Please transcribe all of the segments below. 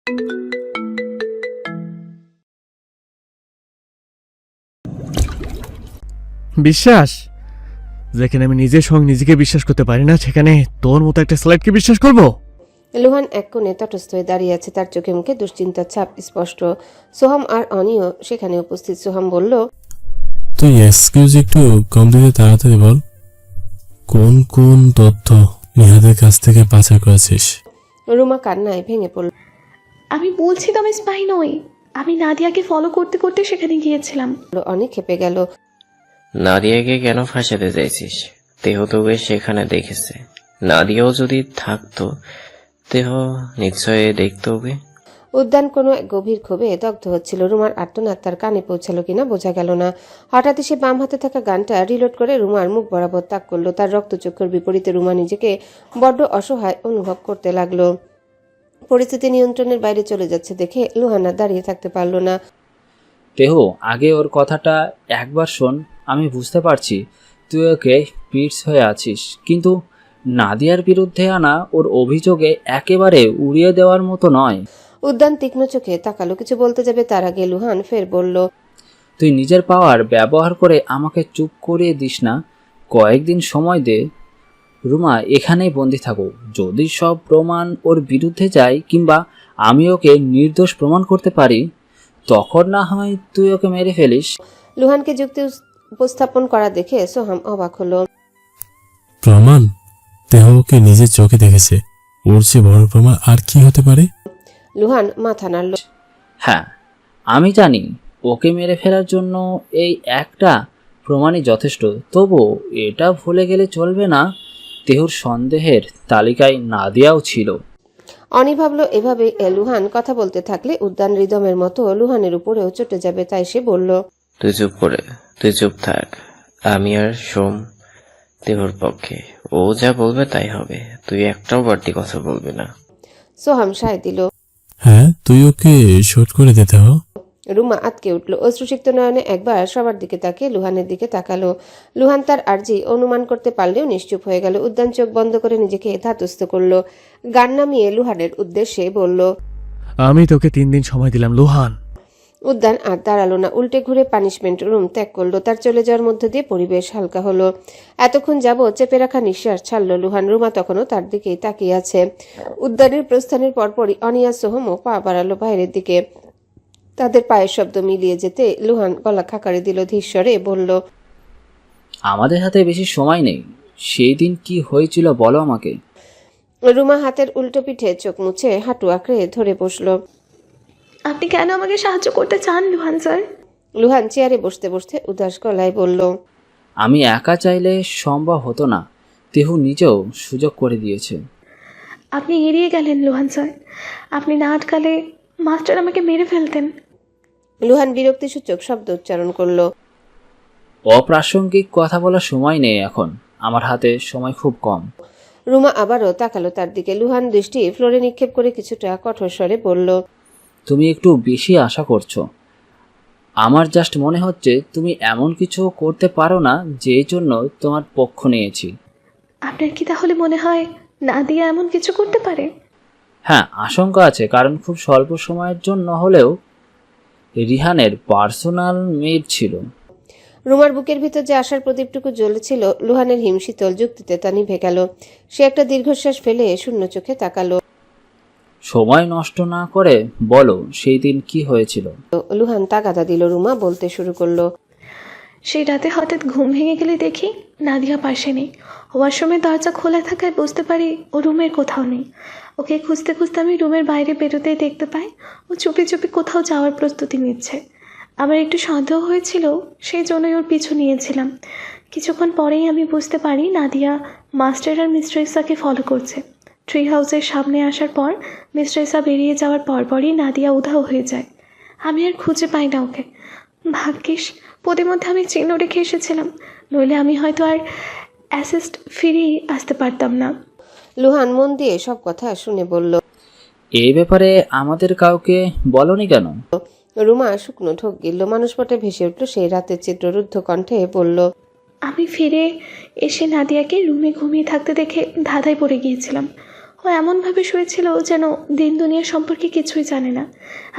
বিশ্বাস, যেখানে আমি নিজের সঙ্গে নিজেকে বিশ্বাস করতে পারি না, সেখানে তোর মতো একটা স্লাইডকে বিশ্বাস করব? লুহান এক কোণে তটস্থ হয়ে দাঁড়িয়ে আছে, তার চোখে মুখে দুশ্চিন্তার ছাপ স্পষ্ট। সোহাম আর অনিও সেখানে উপস্থিত। সোহাম বলল, তুই এক্সকিউজ একটু কম দিতে তাড়াতাড়ি বল, কোন কোন তথ্য নিহাদের কাছ থেকে পাচার করেছিস? রুমা কান্নায় ভেঙে পড়ল। আমি বলছি তো আমি স্পাই নই, আমি নাদিয়াকে ফলো করতে করতে সেখানে গিয়েছিলাম। অনেক খেপে গেল। নাদিয়াকে কেন ফাঁসাতে চাইছিস? দেহ তোকে সেখানে দেখেছে। নাদিয়াও যদি থাকতো, দেহ নিশ্চয় দেখতো ওকে। উদ্যান কোনো এক গভীর ক্ষোভে দগ্ধ হচ্ছিল। রুমার আর্তনাদ তার কানে পৌঁছালো কিনা বোঝা গেল না। হঠাৎই সে বাম হাতে থাকা গানটা রিলোড করে রুমার মুখ বরাবর তাক করলো। তার রক্তচক্ষুর বিপরীতে রুমা নিজেকে বড্ড অসহায় অনুভব করতে লাগলো। পরিস্থিতি নিয়ন্ত্রণের বাইরে চলে যাচ্ছে দেখে লুহানা দাঁড়িয়ে থাকতে পারল না। দেহ, আগে ওর কথাটা একবার শোন। আমি বুঝতে পারছি তুই ওকে পিটস হয়ে আছিস, কিন্তু নাদিয়ার বিরুদ্ধে আনা ওর অভিযোগে একেবারে উড়িয়ে দেওয়ার মতো নয়। উদ্যান তীক্ষ্ণ চোখে তাকালো, কিছু বলতে যাবে তার আগে লুহান ফের বলল, তুই নিজের পাওয়ার ব্যবহার করে আমাকে চুপ করিয়ে দিস না। কয়েকদিন সময় দে। রুমা এখানেই বন্দি থাকো। যদি সব প্রমাণ ওর বিরুদ্ধে যায়, কিংবা আমি ওকে নির্দোষ প্রমাণ করতে পারি, তখন না হয় তুই ওকে মেরে ফেলিস। লুহানকে যুক্তি উপস্থাপন করা দেখে সোহাম অবাক হলো। প্রমাণ? দেহকে নিজের চোখে দেখেছে, ওর চেয়ে বড় প্রমাণ আর কি হতে পারে? লুহান মাথা নাড়ল। হ্যাঁ, আমি জানি ওকে মেরে ফেলার জন্য এই একটা প্রমাণই যথেষ্ট। তবু এটা ভুলে গেলে চলবে না, দেহুর সন্দেহের তালিকায় নাদিয়াও ছিল। অনি ভাবল এভাবে লুহান কথা বলতে থাকলে উদ্যান রিদমের মতো লুহানের উপরেও চটে যাবে, তাই সে বলল, তুই চুপ থাক। আমি আর সোম দেহর পক্ষে। ও যা বলবে তাই হবে। তুই একটাও বাড়তি কথা বলবি না। সোহাম সায় দিল। হ্যাঁ, তুই ওকে শোট করে দিতে হ। রুমা আটকে উঠল। অশ্রুসিক্ত নয়নে একবার সবার দিকে তাকিয়ে লুহানের দিকে তাকালো। লুহান তার আর্জি অনুমান করতে পারলেও নিশ্চুপ হয়ে গেল। উদ্যান চোখ বন্ধ করে নিজেকে ধাতস্থ করল। গান নামিয়ে লুহানের উদ্দেশ্যে বলল, আমি তোকে 3 দিন সময় দিলাম লুহান। উদ্যান আর দাঁড়ালো না, উল্টে ঘুরে পানিশমেন্ট রুম ত্যাগ করলো। তার চলে যাওয়ার মধ্য দিয়ে পরিবেশ হালকা হলো। এতক্ষণ যাবৎ চেপে রাখা নিঃশ্বাস ছাড়ল লুহান। রুমা তখনও তার দিকেই তাকিয়ে আছে। উদ্যানের প্রস্থানের পরপরই অনিয়া সোহমও পা বাড়ালো বাইরের দিকে। তাদের পায়ের শব্দ মিলিয়ে যেতে লুহান গলা খাকারি দিল, ধীরস্বরে বলল, আমাদের হাতে বেশি সময় নেই। সেই দিন কি হয়েছিল বলো আমাকে। রুমা হাতের উল্টো পিঠে চোখ মুছে হাঁটু আঁকড়ে ধরে বসল। আপনি কেন আমাকে সাহায্য করতে চান লুহান স্যার? লুহান চেয়ারে বসতে বসতে উদাস গলায় বলল, আমি একা চাইলে সম্ভব হতো না। দেহু নিজেও সুযোগ করে দিয়েছে। আপনি এড়িয়ে গেলেন লুহান স্যার। আপনি না আটকালে মাস্টার আমাকে মেরে ফেলতেন। লুহান বিরক্তিসূচক শব্দ উচ্চারণ করল। অপ্রাসঙ্গিক কথা বলার সময় নেই এখন। আমার হাতে সময় খুব কম। রুমা আবারও তাকালো তার দিকে। লুহান দৃষ্টি ফ্লোরে নিক্ষেপ করে কিছুটা কঠোর স্বরে বলল, তুমি একটু বেশি আশা করছো। আমার জাস্ট মনে হচ্ছে তুমি এমন কিছু করতে পারো না যে জন্য তোমার পক্ষ নিয়েছি। আপনার কি তাহলে মনে হয় নাদিয়া এমন কিছু করতে পারে? হ্যাঁ, আশঙ্কা আছে, কারণ খুব স্বল্প সময়ের জন্য হলেও রিহানের পার্সোনাল মেড ছিল। রুমার বুকের ভিতর যে আশার প্রদীপটুকু জ্বলেছিল, লুহানের হিমশীতল যুক্তিতে তা নিভে গেল। সে একটা দীর্ঘশ্বাস ফেলে শূন্য চোখে তাকালো। সময় নষ্ট না করে বলো, সেই দিন কি হয়েছিল? লুহান তাগাদা দিল। রুমা বলতে শুরু করলো, সেই রাতে হঠাৎ ঘুম ভেঙে গেলে দেখি নাদিয়া পাশে নেই। ওয়াশরুমের দরজা খোলা থাকায় বুঝতে পারি ও রুমের কোথাও নেই। ওকে খুঁজতে খুঁজতে আমি রুমের বাইরে বেরোতেই দেখতে পাই ও চুপি চুপি কোথাও যাওয়ার প্রস্তুতি নিচ্ছে। আমার একটু সন্দেহ হয়েছিল, সেই জন্যই ওর পিছু নিয়েছিলাম। কিছুক্ষণ পরেই আমি বুঝতে পারি নাদিয়া মাস্টার আর মিস্ট্রেসাকে ফলো করছে। ট্রি হাউসের সামনে আসার পর মিস্ট্রেসা বেরিয়ে যাওয়ার পরপরই নাদিয়া উধাও হয়ে যায়। আমি আর খুঁজে পাই না ওকে। ভাগ্যিস পদের মধ্যে আমি চিহ্ন রেখে এসেছিলাম, নইলে আমি হয়তো আর অ্যাসিস্ট ফিরিয়ে আসতে পারতাম না। লুহান মন দিয়ে সব কথা শুনে বলল, এই ব্যাপারে আমাদের কাউকে বলনি কেন? রুমা শুকনো ঢোক গিলল। মানুষপটে ভেসে উঠল সেই রাতের চিত্ররুদ্ধ কণ্ঠে বলল, আমি ফিরে এসে নাদিয়াকে রুমে ঘুমিয়ে থাকতে দেখে ধাঁধায় পড়ে গিয়েছিলাম। ও এমনভাবে শুয়েছিল যেন দিন দুনিয়া সম্পর্কে কিছুই জানে না।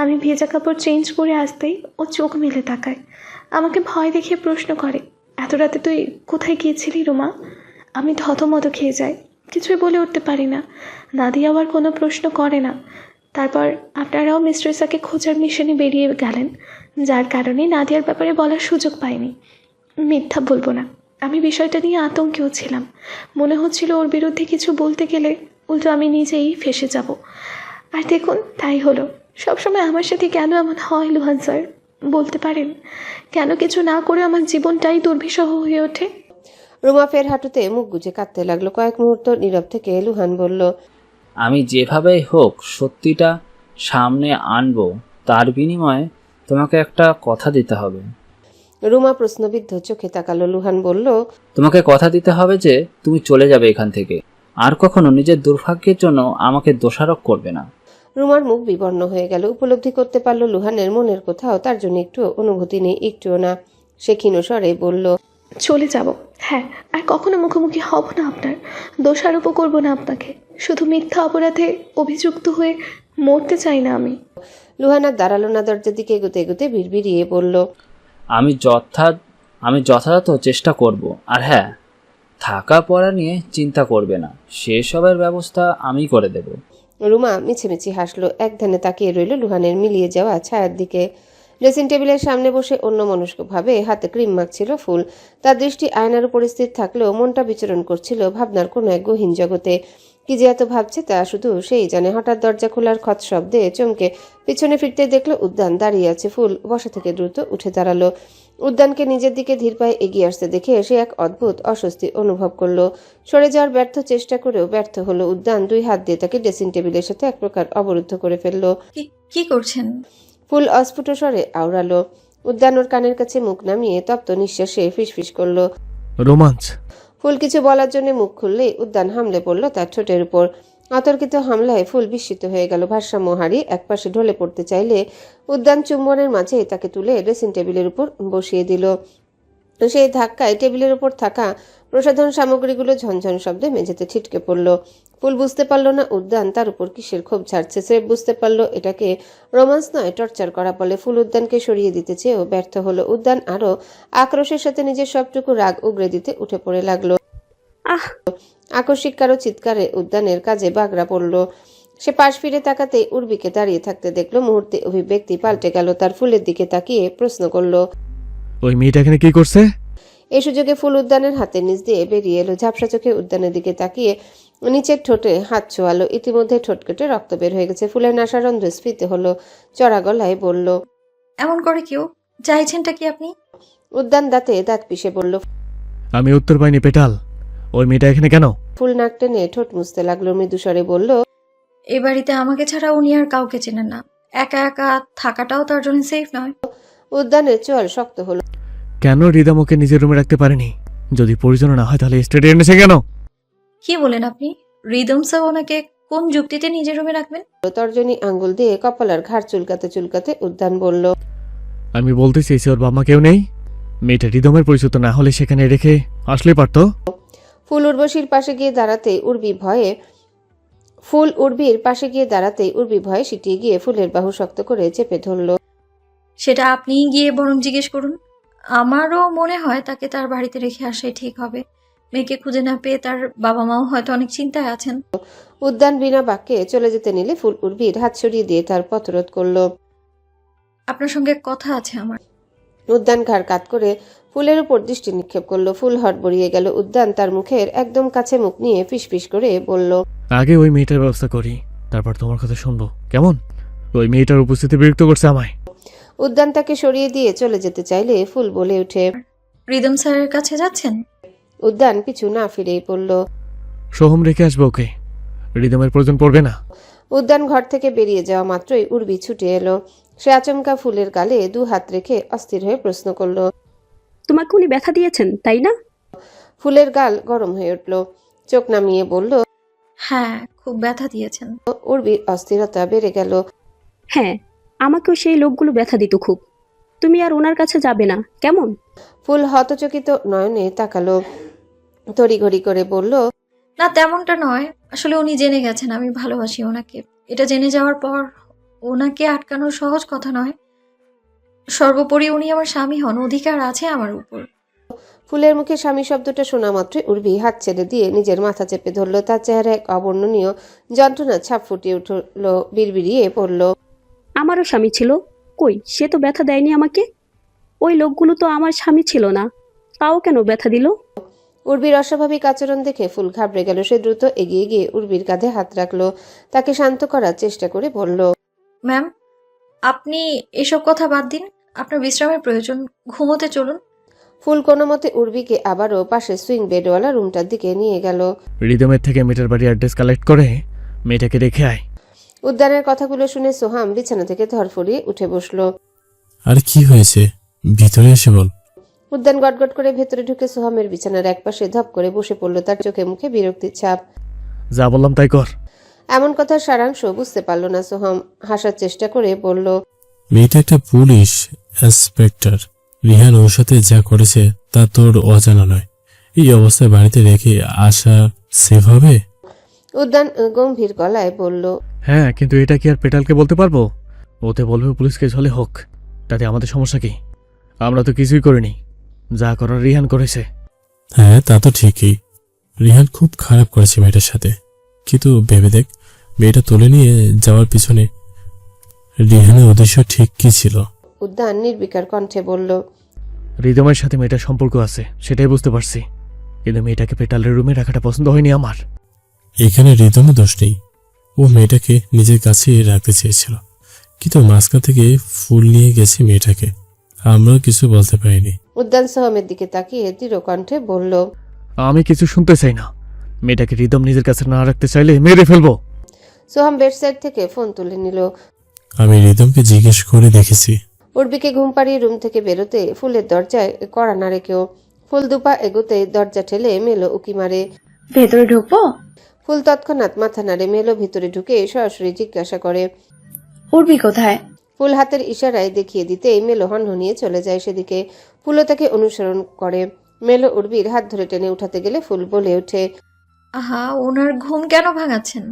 আমি ভেজা কাপড় চেঞ্জ করে আসতেই ও চোখ মেলে তাকায়, আমাকে ভয় দেখিয়ে প্রশ্ন করে, এত রাতে তুই কোথায় গিয়েছিলি রুমা? আমি থতমত খেয়ে যাই, কিছুই বলে উঠতে পারি না। নাদিয়া আবার কোনো প্রশ্ন করে না। তারপর আপনারাও মিস্ট্রেসাকে খোঁজার মিশনে বেরিয়ে গেলেন, যার কারণে নাদিয়ার ব্যাপারে বলার সুযোগ পাইনি। মিথ্যা বলবো না, আমি বিষয়টা নিয়ে আতঙ্কেও ছিলাম। মনে হচ্ছিল ওর বিরুদ্ধে কিছু বলতে গেলে উল্টো আমি নিজেই ফেঁসে যাব। আর দেখুন তাই হলো। সবসময় আমার সাথে কেন এমন হয় লুহান স্যার, বলতে পারেন? কেন কিছু না করে আমার জীবনটাই দুর্বিষহ হয়ে ওঠে? রুমা ফের হাঁটুতে মুখ গুজে কাঁদতে লাগলো। কয়েক মুহূর্ত নীরব থেকে লুহান বলল, আমি যেভাবেই হোক সত্যিটা সামনে আনবো, তার বিনিময়ে তোমাকে একটা কথা দিতে হবে। রুমা প্রশ্নবিদ্ধ চোখে তাকালো। লুহান বলল, তোমাকে কথা দিতে হবে যে তুমি চলে যাবে এখান থেকে, আর কখনো নিজের দুর্ভাগ্যের জন্য আমাকে দোষারোপ করবে না। রুমার মুখ বিবর্ণ হয়ে গেল। উপলব্ধি করতে পারল লুহানের মনের কোথাও তার জন্য একটু অনুভূতি নেই, একটুও না। সে ক্ষীণ স্বরে বলল, চলে যাব, হ্যাঁ, আর কখনো মুখোমুখি হব না আপনার, দোষারোপও করবো না আপনাকে। শুধু মিথ্যা অপরাধে অভিযুক্ত হয়ে মরতে চাই না আমি। লুহান আর দাঁড়ালো না, দরজার দিকে এগুতে এগুতে বিড়বিড়িয়ে বলল, আমি যথাযথ চেষ্টা করব। আর হ্যাঁ, থাকা পড়া নিয়ে চিন্তা করবে না, সেসবের ব্যবস্থা আমি করে দেব। রুমা মিছিমিছি হাসলো। এক ধ্যানে তাকিয়ে রইল লুহানের মিলিয়ে যাওয়া ছায়ার দিকে। ড্রেসিং টেবিলের সামনে বসে অন্যমনস্কভাবে হাতে ক্রিম মাখছিল ফুল। তার দৃষ্টি আয়নার উপর স্থির থাকলেও মনটা বিচরণ করছিল ভাবনার কোনো এক গহীন জগতে। কি যে এত ভাবছে তা শুধু সেই জানে। হঠাৎ দরজা খোলার খত শব্দে চমকে পিছনে ফিরতে দেখলো উদ্যান দাঁড়িয়ে আছে। ফুল বসা থেকে দ্রুত উঠে দাঁড়ালো। উদ্যানকে নিজের দিকে ধীর পায়ে এগিয়ে আসতে দেখে সে এক অদ্ভুত অস্বস্তি অনুভব করলো। সরে যাওয়ার ব্যর্থ চেষ্টা করেও ব্যর্থ হলো। উদ্যান দুই হাত দিয়ে তাকে ড্রেসিং টেবিলের সাথে এক প্রকার অবরুদ্ধ করে ফেললো। কি করছেন? ফুল অস্ফুট স্বরে আওড়ালো। উদ্যান ওর কানের কাছে মুখ নামিয়ে তপ্ত নিঃশ্বাসে ফিসফিস করলো। রোমাঞ্চ। ফুল কিছু বলার জন্য মুখ খুললেই উদ্যান হামলে পড়ল তার ঠোঁটের উপর। অতর্কিত হামলায় ফুল বিস্মিত হয়ে গেল। ভারসাম্য হারিয়ে একপাশে ঢলে পড়তে চাইলে উদ্যান চুম্বনের মাঝে তাকে তুলে ড্রেসিং টেবিলের উপর বসিয়ে দিল। সেই ধাক্কায় টেবিলের উপর থাকা প্রসাধন সামগ্রীগুলো ঝনঝন শব্দে মেঝেতে ছিটকে পড়ল। ফুল বুঝতে পারল না উদ্যান তার উপর কিসের ক্ষোভ ঝাড়ছে। সে বুঝতে পারল এটাকে রোমান্স নয়, টর্চার করা বলে। ফুল উদ্যানকে সরিয়ে দিতে চেয়েও ব্যর্থ হলো। উদ্যান আরো আক্রোশের সাথে নিজের সবটুকু রাগ উগরে দিতে উঠে পড়ে লাগলো। আকস্মিক কারো চিৎকারে উদ্যানের কাজে বাগড়া পড়ল। সে পাশ ফিরে তাকাতেই উর্বিকে দাঁড়িয়ে থাকতে দেখলো। মুহূর্তে অভিব্যক্তি পাল্টে গেল তার। ফুলের দিকে তাকিয়ে প্রশ্ন করলো, ওই মেয়েটা এখানে কি করছে? এই সুযোগে ফুল উদ্যানের হাতের নিচ দিয়ে বেরিয়ে এলো। ঝাপসা চোখে উদ্যানের দিকে তাকিয়ে নিচের ঠোঁটে হাত ছোঁয়ালো। ইতিমধ্যে ঠোঁট কেটে রক্ত বের হয়ে গেছে। ফুলের নাসারন্ধ্র স্ফীত হলো। চড়া গলায় বলল, এমন করে কেউ? চাইছেনটা কি আপনি? উদ্যান দাঁতে দাঁত পিষে বলল, আমি উত্তর পাইনি পেটাল। ওই মেয়েটা এখানে কেন? ফুল নাক টেনে ঠোঁট মুছতে লাগলো। মৃদুস্বরে বলল, এ বাড়িতে আমাকে ছাড়া উনি আর কাউকে চেনেন না। একা একা থাকাটাও তার জন্য সেফ নয়। উদ্যানের চোয়াল শক্ত হলো। কেন রিদম ওকে নিজের রুমে রাখতে পারেনি? যদি পরিজন না হয় তাহলে স্টেটে এনেছে কেন? কি বলেন আপনি? রিদম স্যার ওনাকে কোন যুক্তিতে নিজের রুমে রাখবেন? তর্জনী আঙ্গুল দিয়ে কপালার ঘাড় চুলকাতে চুলকাতে উদ্যান বলল, আমি বলতে চেয়েছি ওর বাবা কেউ নেই। মেয়েটা রিদমের পরিচিত না হলে সেখানে রেখে আসলে পারতো। ফুল উর্বশীর পাশে গিয়ে দাঁড়াতেই উর্বির পাশে গিয়ে দাঁড়াতেই উর্বি ভয়ে সিটিয়ে গিয়ে ফুলের বাহু শক্ত করে চেপে ধরল। সেটা আপনিই গিয়ে বরং জিজ্ঞেস করুন। আমারও মনে হয় তাকে তার বাড়িতে রেখে আসাই ঠিক হবে। মেয়েকে খুঁজে না পেয়ে তার বাবা মাও হয়তো অনেক চিন্তায় আছেন। উদ্যান বিনা বাক্যে চলে যেতে নিলে ফুল উর্বির হাত সরিয়ে দিয়ে তার পথরোধ করলো। আপনার সঙ্গে কথা আছে আমার। উদ্যান ঘাড় কাত করে ফুলের উপর দৃষ্টি নিক্ষেপ করলো। ফুল হড়বড়িয়ে গেল। উদ্যান তার মুখের একদম কাছে মুখ নিয়ে ফিসফিস করে বলল, আগে ওই মেয়েটার ব্যবস্থা করি, তারপর তোমার কথা শুনবো, কেমন? ওই মেয়েটার উপস্থিতি বিরক্ত করছে আমায়। উদ্যান তাকে সরিয়ে দিয়ে চলে যেতে চাইলে ফুল বলে ওঠে, রিদম স্যারের কাছে যাচ্ছেন? উদ্যান পিছু না ফিরেই পড়ল। সোহম রেখে আসবো ওকে, রিদমের প্রয়োজন পড়বে না। উদ্যান ঘর থেকে বেরিয়ে যাওয়া মাত্রই উর্বি ছুটে এলো। সে আচমকা ফুলের গালে দু হাত রেখে অস্থির হয়ে প্রশ্ন করলো, তোমাকে উনি ব্যথা দিয়েছেন তাই না? ফুলের গাল গরম হয়ে উঠল। চোখ নামিয়ে বলল, হ্যাঁ, খুব ব্যথা দিয়েছেন। উর্বির অস্থিরতা বেড়ে গেল। হ্যাঁ, আমাকেও সেই লোকগুলো ব্যথা দিত খুব। তুমি আর ওনার কাছে যাবে না, কেমন? ফুল হতচকিত নয়নে তাকালো। তড়িঘড়ি করে বলল, না তেমনটা নয়, আসলে উনি জেনে গেছেন আমি ভালোবাসি ওনাকে। এটা জেনে যাওয়ার পর ওনাকে আটকানো সহজ কথা নয়। সর্বোপরি উনি আমার স্বামী হন, অধিকার আছে আমার উপর। ফুলের মুখে স্বামী শব্দটা শোনা মাত্রই উর্বি হাত ছেড়ে দিয়ে নিজের মাথা চেপে ধরল। তার চেহারায় এক অবর্ণনীয় যন্ত্রণা ছাপ ফুটিয়ে উঠল, বিড়বিড়িয়ে পড়ল। আমারও স্বামী ছিল, কই সে তো ব্যথা দেয়নি আমাকে। ওই লোকগুলো তো আমার স্বামী ছিল না, তাও কেন ব্যথা দিল? উর্বির অস্বাভাবিক আচরণ দেখে ফুল ঘাবড়ে গেল। সে দ্রুত এগিয়ে গিয়ে উর্বির কাঁধে হাত রাখলো, তাকে শান্ত করার চেষ্টা করে বলল, ম্যাম, আপনি এসব কথা বাদ দিন, আপনার বিশ্রামের প্রয়োজন, ঘুমোতে চলুন। ফুল কোনো মতে উর্বিকে আবারও পাশে সুইং বেডওয়ালা রুমটার দিকে নিয়ে গেল। রিদমের থেকে মেয়েটার বাড়ির অ্যাড্রেস কালেক্ট করে মেয়েটাকে রেখে আয়। উদ্যানের কথাগুলো শুনে সোহাম বিছানা থেকে ধরফড়িয়ে উঠে বসলো। আরে কি হয়েছে, ভিতরে এসে বল। উদ্যান গটগট করে ভেতরে ঢুকে সোহামের বিছানার একপাশে ধপ করে বসে পড়ল। তার চোখে মুখে বিরক্তির ছাপ। যা বললাম তাই কর। এমন কথার সারাংশ বুঝতে পারল না সোহাম। হাসার চেষ্টা করে বলল, মেয়েটা একটা পুলিশ ইন্সপেক্টর। রিহান ওর সাথে যা করেছে তা তোর অজানা নয়। এই অবস্থায় বাড়িতে রেখে আসা সেফ হবে? উদ্যান গম্ভীর গলায় বলল, হ্যাঁ, কিন্তু এটা কি আর পেটালকে বলতে পারবো? ওতে বলবে পুলিশ কেস হলে হোক, তাতে আমাদের সমস্যা কি? আমরা তো কিছুই করিনি, যা করার রিহান করেছে। হ্যাঁ, তা তো ঠিকই। রিহান খুব খারাপ করেছে মেয়েটার সাথে, কিন্তু ভেবে দেখ, মেয়েটা তুলে নিয়ে যাওয়ার পিছনে রিহানের উদ্দেশ্য ঠিক কি ছিল? উদ্যান নির্বিকার কণ্ঠে বলল, রিদমের সাথে মেয়েটার সম্পর্ক আছে, সেটাই বুঝতে পারছি, কিন্তু মেয়েটাকে পেটালের রুমে রাখাটা পছন্দ হয়নি আমার। এখানে রিদমের দোষ নেই। ও মেয়েটাকে নিজের কাছে রাখতে চেয়েছিল, কিন্তু মাঝখান থেকে ফুল নিয়ে গেছে মেয়েটাকে। আমরাও কিছু বলতে পারিনি। উদ্যান সোহামের দিকে তাকিয়ে দৃঢ় কণ্ঠে বলল, আমি কিছু শুনতে চাই না। মেয়েটাকে রিদম নিজের কাছে না রাখতে চাইলে মেরে ফেলবো। সোহাম বেডসাইড থেকে ফোন তুলে নিল। আমি রিদমকে জিজ্ঞেস করে দেখেছি। উর্বিকে ঘুম পাড়িয়ে রুম থেকে বেরোতে ফুলের দরজায় কড়া নাড়ে কেউ। ফুল দুপা এগোতে দরজা ঠেলে মেলো উকি মারে। ভেতরে ঢুকবো? ফুল তৎক্ষণাৎ মাথা নাড়ে। মেলো ভিতরে ঢুকে সরাসরি জিজ্ঞাসা করে, উর্বি কোথায়? ফুল হাতের ইশারায় দেখিয়ে দিতেই মেলো হনহনিয়ে চলে যায় সেদিকে। ফুলও তাকে অনুসরণ করে। মেলো উর্বির হাত ধরে টেনে উঠাতে গেলে ফুল বলে ওঠে, আহা, ওনার ঘুম কেন ভাঙাচ্ছেন?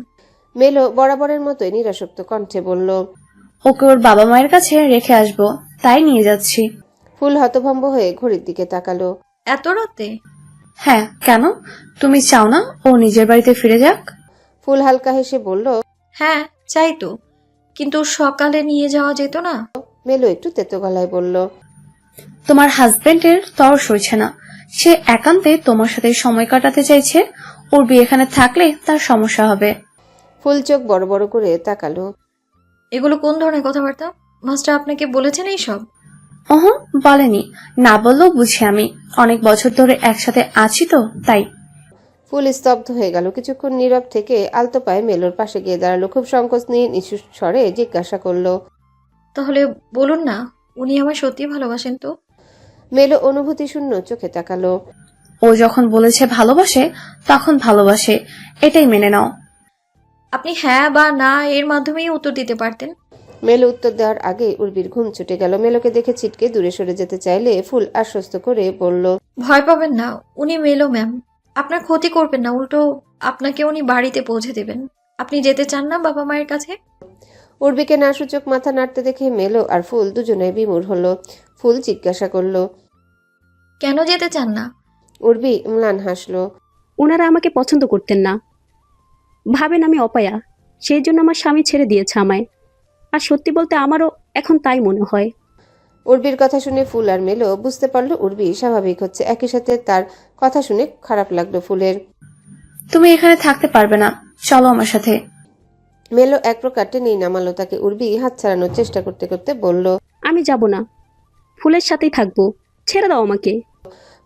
মেলো বরাবরের মতোই নিরাসক্ত কণ্ঠে বলল, ওকে ওর বাবা মায়ের কাছে রেখে আসবো, তাই নিয়ে যাচ্ছি। ফুল হতভম্ব হয়ে ঘড়ির দিকে তাকালো। এত রাতে? হ্যাঁ, কেন? তুমি চাও না ও নিজের বাড়িতে ফিরে যাক? ফুল হালকা হেসে বলল, হ্যাঁ চাই তো, কিন্তু সকালে নিয়ে যাওয়া যেত না? মেলো একটু তেতো গলায় বলল, তোমার হাজবেন্ডের তর সইছে না, সে একান্তে তোমার সাথে সময় কাটাতে চাইছে। উর্বি এখানে থাকলে তার সমস্যা হবে। ফুল চোখ বড় বড় করে তাকালো। এগুলো কোন ধরনের কথাবার্তা? মাস্টার আপনাকে বলেছেন এইসব? বলেনি, না বললেও বুঝি আমি। অনেক বছর ধরে একসাথে আছি তো, তাই। ফুল স্তব্ধ হয়ে গেল। কিছুক্ষণ নীরব থেকে আলতো পায়ে মেলোর পাশে গিয়ে দাঁড়ালো। খুব সংকোচ নিয়ে নিচু স্বরে জিজ্ঞাসা করলো, তাহলে বলুন না, উনি আমায় সত্যি ভালোবাসেন তো? মেলো অনুভূতি শূন্য চোখে তাকালো। ও যখন বলেছে ভালোবাসে, তখন ভালোবাসে, এটাই মেনে নাও। আপনি হ্যাঁ বা না এর মাধ্যমেই উত্তর দিতে পারতেন। মেলো উত্তর দেওয়ার আগে উর্বির ঘুম ছুটে গেল। মেলোকে দেখে ছিটকে দূরে সরে যেতে চাইলে ফুল আশ্বস্ত করে বলল, ভয় পাবেন না, উনি মেলো ম্যাম, আপনার ক্ষতি করবেন না, উল্টো আপনাকে উনি বাড়িতে পৌঁছে দেবেন। আপনি যেতে চান না বাবা মায়ের কাছে? উর্বিকে না সূচক মাথা নাড়তে দেখে মেলো আর ফুল দুজনে বিমূঢ় হলো। ফুল জিজ্ঞাসা করলো, কেন যেতে চান না? উর্বি ম্লান হাসলো। ওনারা আমাকে পছন্দ করতেন না, ভাবেন আমি অপায়া, সেই জন্য আমার স্বামী ছেড়ে দিয়েছে আমায়। আর সত্যি বলতে আমারও এখন তাই মনে হয়। উর্বির কথা শুনে ফুল আর মেলো বুঝতে পারলো উর্বি স্বাভাবিক হচ্ছে। একই সাথে তার কথা শুনে খারাপ লাগলো ফুলের। তুমি এখানে থাকতে পারবে না, চলো আমার সাথে। মেলো এক প্রকার টেনেই নামালো তাকে। উর্বি হাত ছাড়ানোর চেষ্টা করতে করতে বলল, আমি যাব না, ফুলের সাথেই থাকবো, ছেড়ে দাও আমাকে।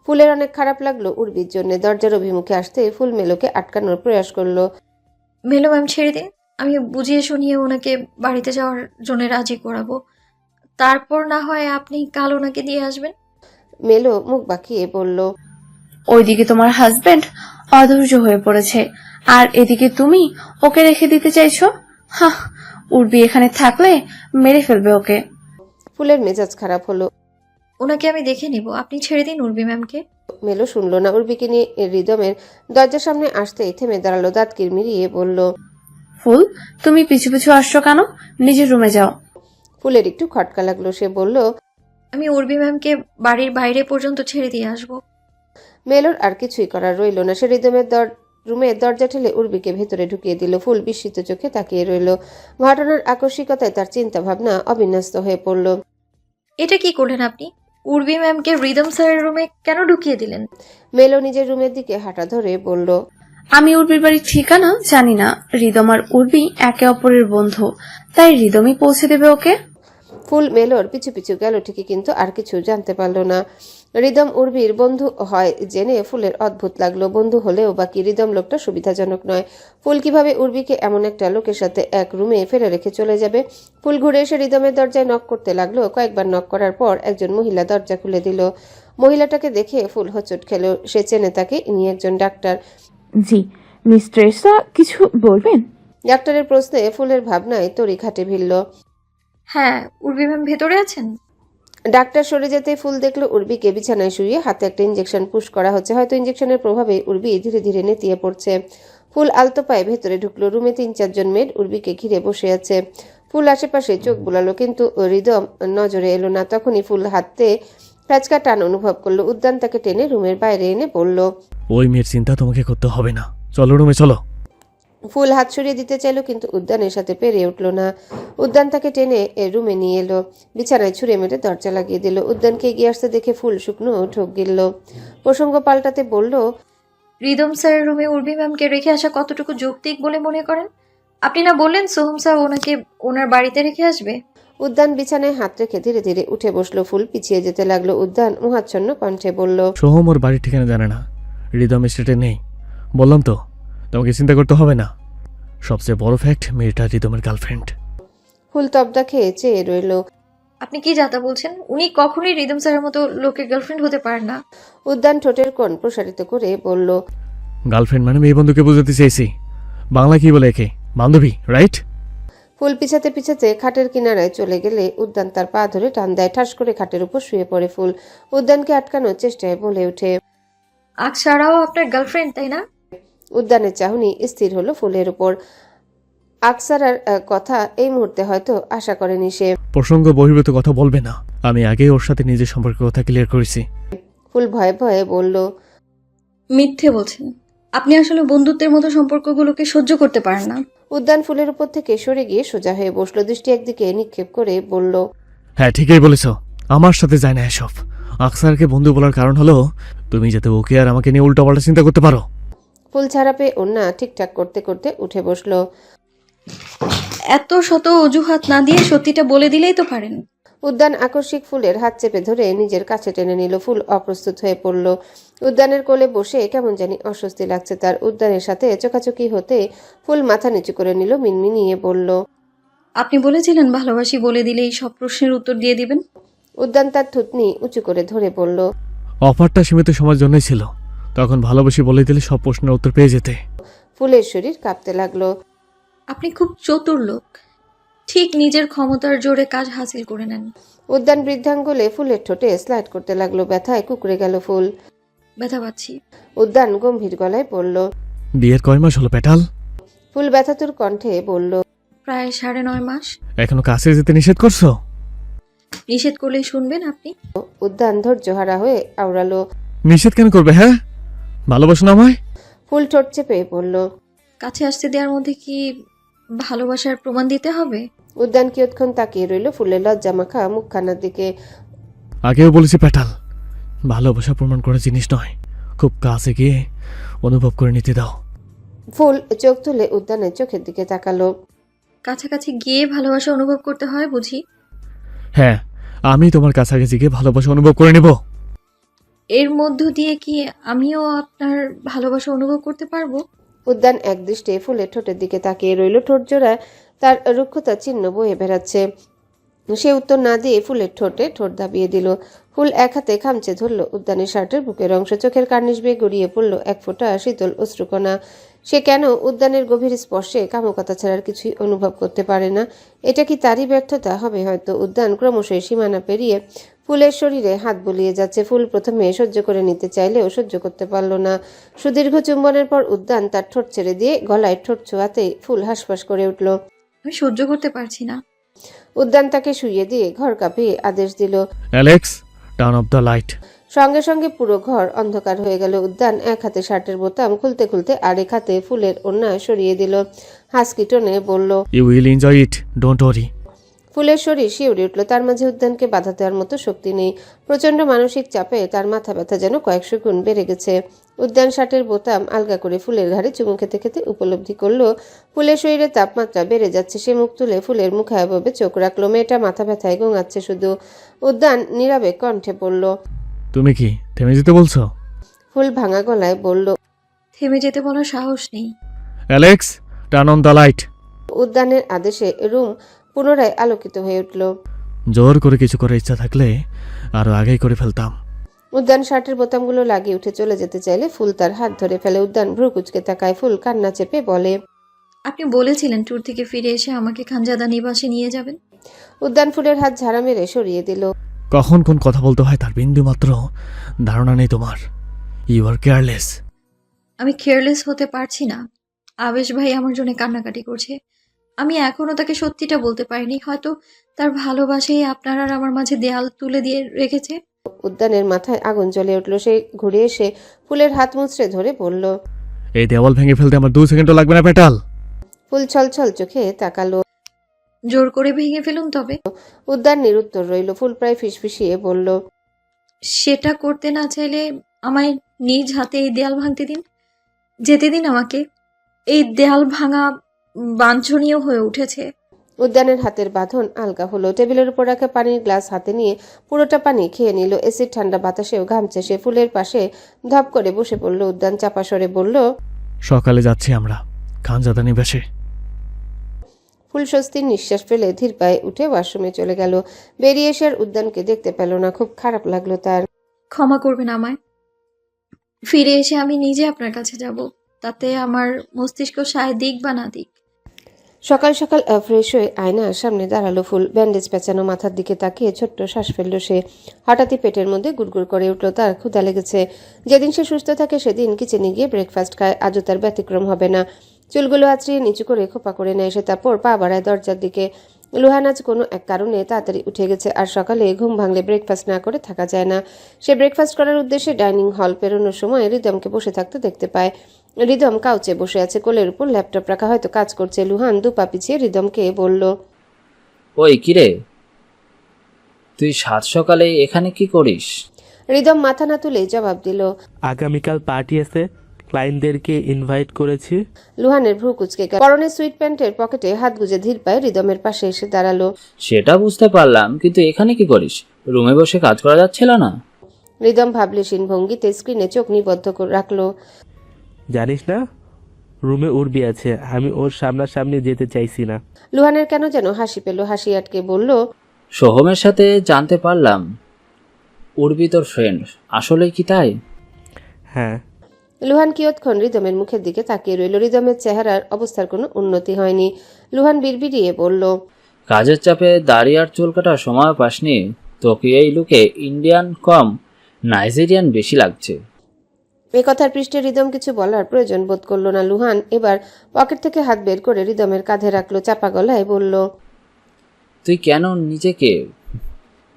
ফুলের অনেক খারাপ লাগলো উর্বির জন্য। দরজার অভিমুখে আসতে ফুল মেলোকে আটকানোর প্রয়াস করলো। মেলো ম্যাম ছেড়ে দিন, আমি বুঝিয়ে শুনিয়ে ওনাকে বাড়িতে যাওয়ার জন্য রাজি করাবো, তারপর না হয় আপনি কাল ওনাকে দিয়ে আসবেন। মেলো মুখ বাঁকিয়ে বলল, ওইদিকে তোমার হাজবেন্ড অধৈর্য হয়ে পড়েছে, আর এদিকে তুমি ওকে রেখে দিতে চাইছো। হাহ, উর্বি এখানে থাকলে মেরে ফেলবে ওকে। ফুলের মেজাজ খারাপ হলো। ওনাকে আমি দেখে নিব, আপনি ছেড়ে দিন উর্বি ম্যামকে। মেলো শুনল না। উর্বিকে নিয়ে রিদমের দরজার সামনে আসতেই থেমে দাঁড়ালো, দাঁত কিরমিরিয়ে বলল, ফুল, তুমি পিছু পিছু আসছো কেন? নিজের রুমে যাও। ফুলের একটু খটকা লাগলো। সে বলল, আমি উর্বি ম্যামকে বাড়ির বাইরে পর্যন্ত ছেড়ে দিয়ে আসবো। মেলোর আর কিছুই করার রইল না। সে রুমের দরজা ঠেলে উর্বিকে ভেতরে ঢুকিয়ে দিল। ফুল বিস্মিত চোখে তাকিয়ে রইল। ঘটনার আকস্মিকতায় তার চিন্তা ভাবনা অবিন্যস্ত হয়ে পড়ল। এটা কি করলেন আপনি? উর্বি ম্যামকে রিদম স্যারের রুমে কেন ঢুকিয়ে দিলেন? মেলো নিজের রুমের দিকে হাঁটা ধরে বলল, আমি উর্বির বাড়ির ঠিকানা জানি না। রিদম আর উর্বি একে অপরের বন্ধু, তাই রিদমই পৌঁছে দেবে ওকে। ফুল মেলোর পিছু পিছু গেল ঠিকই, কিন্তু আর কিছু জানতে পারল না। রিদম উর্বির বন্ধু হয় জেনে ফুলের অদ্ভুত লাগলো। বন্ধু হলেও বাকি রিদম লোকটা সুবিধাজনক নয়। ফুল কিভাবে উর্বিকে এমন একটা লোকের সাথে এক রুমে ফেলে রেখে চলে যাবে? ফুল ঘুরে এসে রিদমের দরজায় নক করতে লাগলো। কয়েকবার নক করার পর একজন মহিলা দরজা খুলে দিল। মহিলাটাকে দেখে ফুল হোঁচট খেল। সে চেনে তাকে, ইনি একজন ডাক্তার। জি, মিস্ট্রেসা কিছু বলবেন? ডাক্তারের প্রশ্নে ফুলের ভাবনায় তড়ি ঘাটে ভিড়ল। হ্যাঁ, উর্বি ম্যাম ভেতরে আছেন? ডাক্তার সরে যেতে ফুল দেখলো উর্বিকে বিছানায় শুয়ে হাতে একটা ইঞ্জেকশন পুশ করা হচ্ছে। হয়তো ইঞ্জেকশনের প্রভাবে উর্বি ধীরে ধীরে নেতিয়ে পড়ছে। ফুল আলতো পায়ে ভেতরে ঢুকলো। রুমে 3-4 মেড উর্বিকে ঘিরে বসে আছে। ফুল আশেপাশে চোখ বুলালো, কিন্তু রিদম নজরে এলো না। তখনই ফুল হাতে প্যাচকা টান অনুভব করলো। উদ্যান তাকে টেনে রুমের বাইরে এনে বলল, ওই মেয়ের চিন্তা তোমাকে করতে হবে না, চলো রুমে চলো। ফুল হাত সরিয়ে দিতে চাইল, কিন্তু উদ্যানের সাথে পেরে উঠল না। উদ্যান তাকে টেনে রুমে নিয়ে এলো। বিছানায় ছুঁড়ে মেরে দরজা লাগিয়ে দিল। উদ্যানকে এগিয়ে আসতে দেখে ফুল শুকনো ঠোক গিলল। প্রসঙ্গ পাল্টাতে বলল, রিদম স্যারের রুমে উর্বি ম্যামকে রেখে আসা কতটুকু যৌক্তিক বলে মনে করেন? আপনি না বললেন সোহম স্যার ওনাকে ওনার বাড়িতে রেখে আসবে? উদ্যান বিছানায় হাত রেখে ধীরে ধীরে উঠে বসলো। ফুল পিছিয়ে যেতে লাগলো। উদ্যান মোহাচ্ছন্ন কণ্ঠে বলল, সোহম ওর বাড়ির ঠিকানা জানে না, রিদম স্টেটে নেই। বললাম তো, তোমাকে চিন্তা করতে হবে না। সবচেয়ে বড় ফ্যাক্ট, মেয়েটা রিদমের গার্লফ্রেন্ড। ফুল তবদা খেয়ে চেয়ে রইল। আপনি কি যাতা বলছেন? উনি কখনোই রিদম স্যারের মতো লোকের গার্লফ্রেন্ড হতে পারেন না। উদ্যান ঠোঁটের কোণ প্রসারিত করে বলল, গার্লফ্রেন্ড মানে মেয়ে বন্ধুকে বোঝাতে চেয়েছি। বাংলা কি বলে একে? বান্ধবী, রাইট? ফুল পিছাতে পিছাতে খাটের কিনারায় চলে গেলে উদ্যান তার পা ধরে টান দেয়। ঠাস করে খাটের উপর শুয়ে পড়ে ফুল। উদ্যানকে আটকানোর চেষ্টায় বলে ওঠে, আকসারাও আপনার গার্লফ্রেন্ড, তাই না? উদ্যানের চাহনি স্থির হলো ফুলের উপর। আকসারার কথা এই মুহূর্তে হয়তো আশা করেনি সে। প্রসঙ্গ বহির্ভূত কথা বলবে না। আমি আগেই ওর সাথে নিজের সম্পর্কের কথা ক্লিয়ার করেছি। ফুল ভয়ে ভয়ে বলল, মিথ্যে বলছেন। আপনি আসলে বন্ধুত্বের মতো সম্পর্কগুলোকে সহ্য করতে পারেন না। উদ্যান ফুলের উপর থেকে সরে গিয়ে সোজা হয়ে বসলো। দৃষ্টি একদিকে নিক্ষেপ করে বলল, হ্যাঁ, ঠিকই বলেছ। আমার সাথে যায় না এসব। আকসারকে বন্ধু বলার কারণ হলো তুমি যাতে ওকে আর আমাকে নিয়ে উল্টাপাল্টা চিন্তা করতে পারো। ফুল ছাড়া পেয়ে ওন্না ঠিকঠাক করতে করতে উঠে বসলো। এত শত অজুহাত না দিয়ে সত্যিটা বলে দিলেই তো পারেন। উদ্যান আকস্মিক ফুলের হাত চেপে ধরে নিজের কাছে টেনে নিল। ফুল অপ্রস্তুত হয়ে পড়ল। উদ্যানের কোলে বসে কেমন জানি অস্বস্তি লাগছে তার। উদ্যানের সাথে চোখাচোখি হতে ফুল মাথা নিচু করে নিল। মিনমিনিয়ে বলল, আপনি বলেছিলেন ভালোবাসি বলে দিলেই সব প্রশ্নের উত্তর দিয়ে দিবেন। উদ্যান তার থুতনি উঁচু করে ধরে বলল, অফারটা সীমিত সময়ের জন্যই ছিল, তখন ভালোবাসি বলে দিলে সব প্রশ্নের উত্তর পেয়ে যেতে। ফুলের শরীর কাঁপতে লাগলো। আপনি খুব চতুর লোক, ঠিক নিজের ক্ষমতার জোরে কাজ হাসিল করে নেন। উদ্যান বৃদ্ধাঙ্গুলে ফুলের ঠোঁটে স্লাইড করতে লাগলো। ব্যথায় কুকড়ে গেল ফুল। ব্যথা পাচ্ছি। উদ্যান গম্ভীর গলায় বলল। বিয়ের কয় মাস হলো পেটাল? ফুল ব্যথাতুর কণ্ঠে বলল, প্রায় 9.5 মাস। এখনো কাছে যেতে নিষেধ করছো? নিষেধ করলেই শুনবেন আপনি? উদ্যান ধৈর্যহারা হয়ে আওড়ালো। নিষেধ কেন করবে? হ্যাঁ, ভালোবাসো না আমায়? ফুল ঠোঁট চেপে বলল, কাছে আসতে দেওয়ার মধ্যে কি ভালোবাসার প্রমাণ দিতে হবে? উদ্যান কিয়ৎক্ষণ তাকিয়ে রইল ফুলের লজ্জা মাখা মুখখানার দিকে। আগেও বলেছি পেটাল, ভালোবাসা প্রমাণ করা জিনিস নয়, খুব কাছে গিয়ে অনুভব করে নিতে দাও। ফুল চোখ তুলে উদ্যানের চোখের দিকে তাকালো। কাছাকাছি গিয়ে ভালোবাসা অনুভব করতে হয় বুঝি? হ্যাঁ, আমি তোমার কাছাকাছি গিয়ে ভালোবাসা অনুভব করে নেব। এর মধ্য দিয়ে কি আমিও আপনার ভালোবাসা অনুভব করতে পারবো? উদ্যান একদৃষ্টে ফুলের ঠোঁটের দিকে তাকিয়ে রইল। ঠোঁট জোড়া তার রুক্ষতার চিহ্ন বয়ে বেড়াচ্ছে। সে উত্তর না দিয়ে ফুলের ঠোঁটে ঠোঁট দাবিয়ে দিল। ফুল এক হাতে খামচে ধরল উদ্যানের শার্টের বুকের অংশ। চোখের কার্নিশ বেয়ে গড়িয়ে পড়ল এক ফোঁটা শীতল অশ্রুকণা। সে কেন উদ্যানের গভীর স্পর্শে কামুকতা ছাড়ার কিছুই অনুভব করতে পারে না? এটা কি তারই ব্যর্থতা? হবে হয়তো। উদ্যান ক্রমশই সীমানা পেরিয়ে ফুলের শরীরে হাত বুলিয়ে যাচ্ছে। ফুল প্রথমে সহ্য করে নিতে চাইলেও সহ্য করতে পারল না। সুদীর্ঘ চুম্বনের পর উদ্যান তার ঠোঁট ছেড়ে দিয়ে গলায় ঠোঁট ছোঁয়াতেই ফুল হাঁসফাঁস করে উঠল। আমি সহ্য করতে পারছি না। উদ্যান তাকে শুইয়ে দিয়ে ঘর কাঁপিয়ে আদেশ দিল। Alex, turn off the light. সঙ্গে সঙ্গে পুরো ঘর অন্ধকার হয়ে গেল। উদ্যান এক হাতে শার্টের বোতাম খুলতে খুলতে আরেক হাতে ফুলের ওড়না সরিয়ে দিল। হাসকি টোনে বলল, you will enjoy it, don't worry. ফুলের শরীর শিউরে উঠল। তার মাঝে উদ্যানকে বাধা দেওয়ার মতো শক্তি নেই। প্রচণ্ড মানসিক চাপে তার মাথা ব্যথা যেন কয়েকশো গুণ বেড়ে গেছে। উদ্যান শার্টের বোতাম আলগা করে ফুলের ঘাড়ে চুমু খেতে খেতে উপলব্ধি করলো ফুলের শরীরে তাপমাত্রা বেড়ে যাচ্ছে। সে মুখ তুলে ফুলের মুখায়ভাবে চোখ রাখলো। মেয়েটা মাথা ব্যথায় গোঙাচ্ছে শুধু। উদ্যান নীরবে কণ্ঠে বলল, তুমি কি থেমে যেতে বলছো? ফুল ভাঙা গলায় বলল। থেমে যেতে বলার সাহস নেই। Alex, turn on the light. উদ্যানের আদেশে রুম পুনরায় আলোকিত হয়ে উঠল। জোর করে কিছু করার ইচ্ছা থাকলে আরো আগেই করে ফেলতাম। উদ্যান শার্টের বোতামগুলো লাগিয়ে উঠে চলে যেতে চাইলে ফুল তার হাত ধরে ফেলে। উদ্যান ভ্রু কুচকে তাকায়। ফুল কান্না চেপে বলে, আপনি বলেছিলেন ট্যুর থেকে ফিরে এসে আমাকে খানজাদা নিবাসে নিয়ে যাবেন। উদ্যান ফুলের হাত ঝাড়া মেরে সরিয়ে দিল। কখন কোন কথা বলতে হয় তার বিন্দু মাত্র ধারণা নেই তোমার। You are careless. আমি কেয়ারলেস হতে পারছি না। আবেশ ভাই আমার জন্য কান্নাকাটি করছে। আমি এখনো তাকে সত্যিটা বলতে পারিনি। হয়তো তার ভালোবাসাই আপনার আর আমার মাঝে দেয়াল তুলে দিয়ে রেখেছে। উদ্যানের মাথায় আগুন জ্বলে উঠল। সে ঘুরে এসে ফুলের হাত মুচড়ে ধরে বলল, এই দেওয়াল ভেঙে ফেলতে আমার 2 সেকেন্ডও লাগবে না পেটাল। ফুল ছলছল চোখে তাকালো। জোর করে ভেঙে ফেলুন তবে। উদ্যান নিরুত্তর রইল। ফুল প্রায় ফিসফিসিয়ে বলল, সেটা করতে না চাইলে আমায় নিজ হাতে এই দেয়াল ভাঙতে দিন। যেতে দিন আমাকে। এই দেয়াল ভাঙা বাঞ্ছনীয় হয়ে উঠেছে। উদ্যানের হাতের বাঁধন আলগা হলো। টেবিলের উপর রাখা পানির গ্লাস হাতে নিয়ে পুরোটা পানি খেয়ে নিল। এসিড ঠান্ডা বাতাসেও ঘামছে সে। ফুলের পাশে ধপ করে বসে পড়ল। উদ্যান চাপা স্বরে বলল, সকালে যাচ্ছি আমরা খানজাদা নিবাসে। ফুল স্বস্তির নিঃশ্বাস ফেলে ধীর পায়ে উঠে ওয়াশরুমে চলে গেল। বেরিয়ে এসে আর উদ্যানকে দেখতে পেল না। খুব খারাপ লাগলো তার। ক্ষমা করবেন আমায়। ফিরে এসে আমি নিজে আপনার কাছে যাব। তাতে আমার মস্তিষ্ক সায় দিক বা না দিক। সকাল সকাল ফ্রেশ হয়ে আয়নার সামনে দাঁড়ালো ফুল। ব্যান্ডেজ পেঁচানো মাথার দিকে তাকিয়ে ছোট্ট শ্বাস ফেলল সে। হঠাৎই পেটের মধ্যে গুড়গুড় করে উঠল। তার ক্ষুধা লেগেছে। যেদিন সে সুস্থ থাকে সেদিন কিচেনে গিয়ে ব্রেকফাস্ট খায়। আজও তার ব্যতিক্রম হবে না। চুলগুলো আঁচড়িয়ে নিচু করে খোপা করে নেয় সে। তারপর পা বাড়ায় দরজার দিকে। লুহান আজ কোনো এক কারণে তাড়াতাড়ি উঠে গেছে। আর সকালে ঘুম ভাঙলে ব্রেকফাস্ট না করে থাকা যায় না। সে ব্রেকফাস্ট করার উদ্দেশ্যে ডাইনিং হল পেরোনোর সময় রিদমকে বসে থাকতে দেখতে পায়। রিদম কাউচে বসে আছে। কোলের উপর ল্যাপটপ রাখা, হয়তো কাজ করছে। লুহান দুপা পিছিয়ে রিদমকে বলল, ওই কিরে, তুই সাত সকালে এখানে কি করিস? রিদম মাথা না তুলে জবাব দিল, আগামীকাল পার্টি আছে, ক্লায়েন্টদেরকে ইনভাইট করেছি। লুহানের ভ্রু কুচকে গেল। পরনে সুইট প্যান্টের পকেটে হাত গুজে ধীর পায়ে রিদমের পাশে এসে দাঁড়ালো। সেটা বুঝতে পারলাম, কিন্তু এখানে কি করিস? রুমে বসে কাজ করা যাচ্ছিল না? রিদম ভাবলেশীন ভঙ্গিতে স্ক্রিনে চোখ নিবদ্ধ রাখলো। জানিস না, রুমে উর্বি আছে, আমি ওর সামনাসামনি যেতে চাইছি না। লুহানের কেন যেন হাসি পেল। হাসি আটকে বলল, সোহমের সাথে জানতে পারলাম উর্বি তোর ফ্রেন্ড। আসলে কি তাই? হ্যাঁ। লুহান কিয়ৎক্ষণ রিদমের মুখের দিকে তাকিয়ে রইল। রিদমের চেহারার অবস্থার কোনো উন্নতি হয়নি। লুহান বিড়বিড়িয়ে বলল, কাজের চাপে দাড়ি আর চুল কাটার সময় পাসনি? তোকে এই লুকে ইন্ডিয়ান কম নাইজেরিয়ান বেশি লাগছে। এই কথার পৃষ্ঠে রিদম কিছু বলার প্রয়োজন বোধ করল না। লুহান এবার পকেট থেকে হাত বের করে রিদমের কাঁধে রাখলো। চাপা গলায় বলল, তুই কেন নিজেকে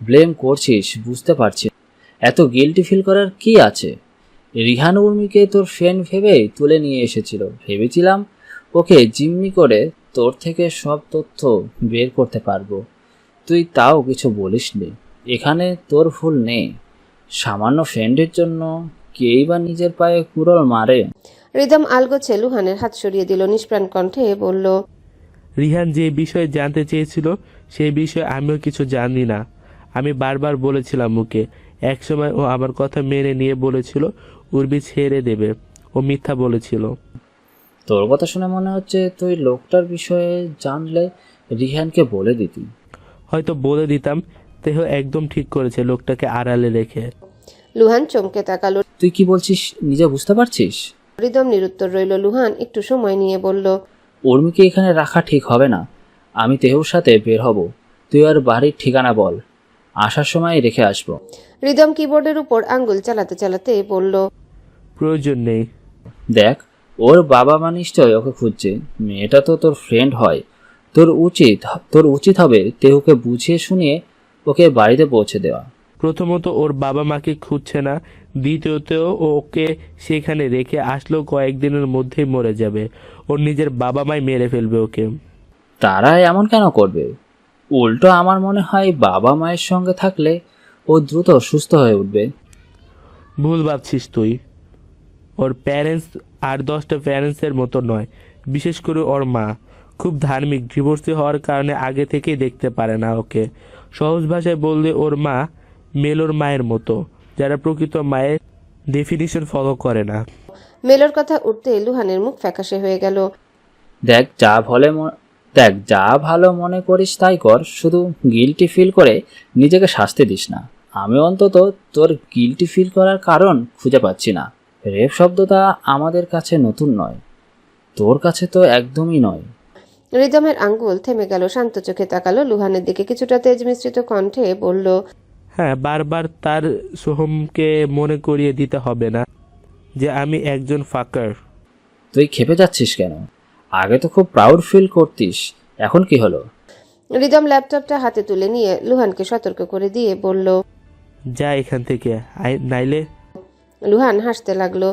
ব্লেম করছিস বুঝতে পারছি। এত গিল্টি ফিল করার কি আছে? রিহান উর্মিকে তোর ফ্রেন্ড ভেবেই তুলে নিয়ে এসেছিল। ভেবেছিলাম ওকে জিম্মি করে তোর থেকে সব তথ্য বের করতে পারবো। তুই তাও কিছু বলিসনি। এখানে তোর ভুল নেই। সামান্য ফ্রেন্ডের জন্য কেই বা নিজের পায়ে কুড়োল মারে? রিদম আলগোছে লুহানের হাত সরিয়ে দিল। নিষ্প্রাণ কণ্ঠে বলল, রিহান যে বিষয়ে জানতে চেয়েছিল সেই বিষয়ে আমিও কিছু জানি না। আমি বারবার বলেছিলাম ওকে। একসময় ও আমার কথা মেনে নিয়ে বলেছিল উর্বি ছেড়ে দেবে। ও মিথ্যা বলেছিল। তোর কথা শুনে মনে হচ্ছে তুই লোকটার বিষয়ে জানলে রিহানকে বলে দিতি। হয়তো বলে দিতাম। তেহ একদম ঠিক করেছে লোকটাকে আড়ালে রেখে। লুহান চমকে তাকালো। তুই কি বলছিস নিজে বুঝতে পারছিস? রিদম নিরুত্তর রইল। লুহান একটু সময় নিয়ে বলল, উর্মিকে এখানে রাখা ঠিক হবে না। আমি তেহুর সাথে বের হব, তুই আর বাড়ির ঠিকানা বল, আসার সময় রেখে আসবো। রিদম কিবোর্ডের উপর আঙ্গুল চালাতে চালাতে বলল, প্রয়োজন নেই। দেখ, ওর বাবা মা নিশ্চয় ওকে খুঁজছে। মেয়েটা তো তোর ফ্রেন্ড হয়, তোর উচিত হবে তেহুকে বুঝিয়ে শুনিয়ে ওকে বাড়িতে পৌঁছে দেওয়া। প্রথমত ওর বাবা মাকে খুঁজছে না, দ্বিতীয়ত ওকে সেখানে রেখে আসলেও কয়েকদিনের মধ্যেই মরে যাবে। ওর নিজের বাবা মাই মেরে ফেলবে ওকে। তারা এমন কেন করবে? উল্টো আমার মনে হয় বাবা মায়ের সঙ্গে থাকলে ও দ্রুত সুস্থ হয়ে উঠবে। ভুল ভাবছিস তুই। ওর প্যারেন্টস আর 10টা প্যারেন্টসের মতো নয়, বিশেষ করে ওর মা খুব ধার্মিক। ডিভোর্সি হওয়ার কারণে আগে থেকেই দেখতে পারে না ওকে। সহজ ভাষায় বললে ওর মা মেলোর মায়ের মতো, যারা প্রকৃত মায়ের ডেফিনিশন ফলো করে না। মেলোর কথা উঠতে লুহানের মুখ ফ্যাকাশে হয়ে গেল। দেখ, যা ভালো মনে করিস তাই কর, শুধু গিল্টি ফিল করে নিজেকে শাস্তি দিস না। আমি অন্তত তোর গিল্টি ফিল করার কারণ খুঁজে পাচ্ছি না। রেপ শব্দটা আমাদের কাছে নতুন নয়, তোর কাছে তো একদমই নয়। রিদমের আঙ্গুল থেমে গেল। শান্ত চোখে তাকালো লুহানের দিকে, কিছুটা তেজ মিশ্রিত কণ্ঠে বলল, হ্যাঁ, বারবার তার সোহমকে মনে করিয়ে দিতে হবে না যে আমি একজন ফাকার। তুই খেপে যাচ্ছিস কেন? আগে তো খুব প্রাউড ফিল করতিস, এখন কি হলো? রিদম ল্যাপটপটা হাতে তুলে নিয়ে লুহানকে সতর্ক করে দিয়ে বলল, যা এখান থেকে, নাইলে। লুহান হাসতে লাগলো।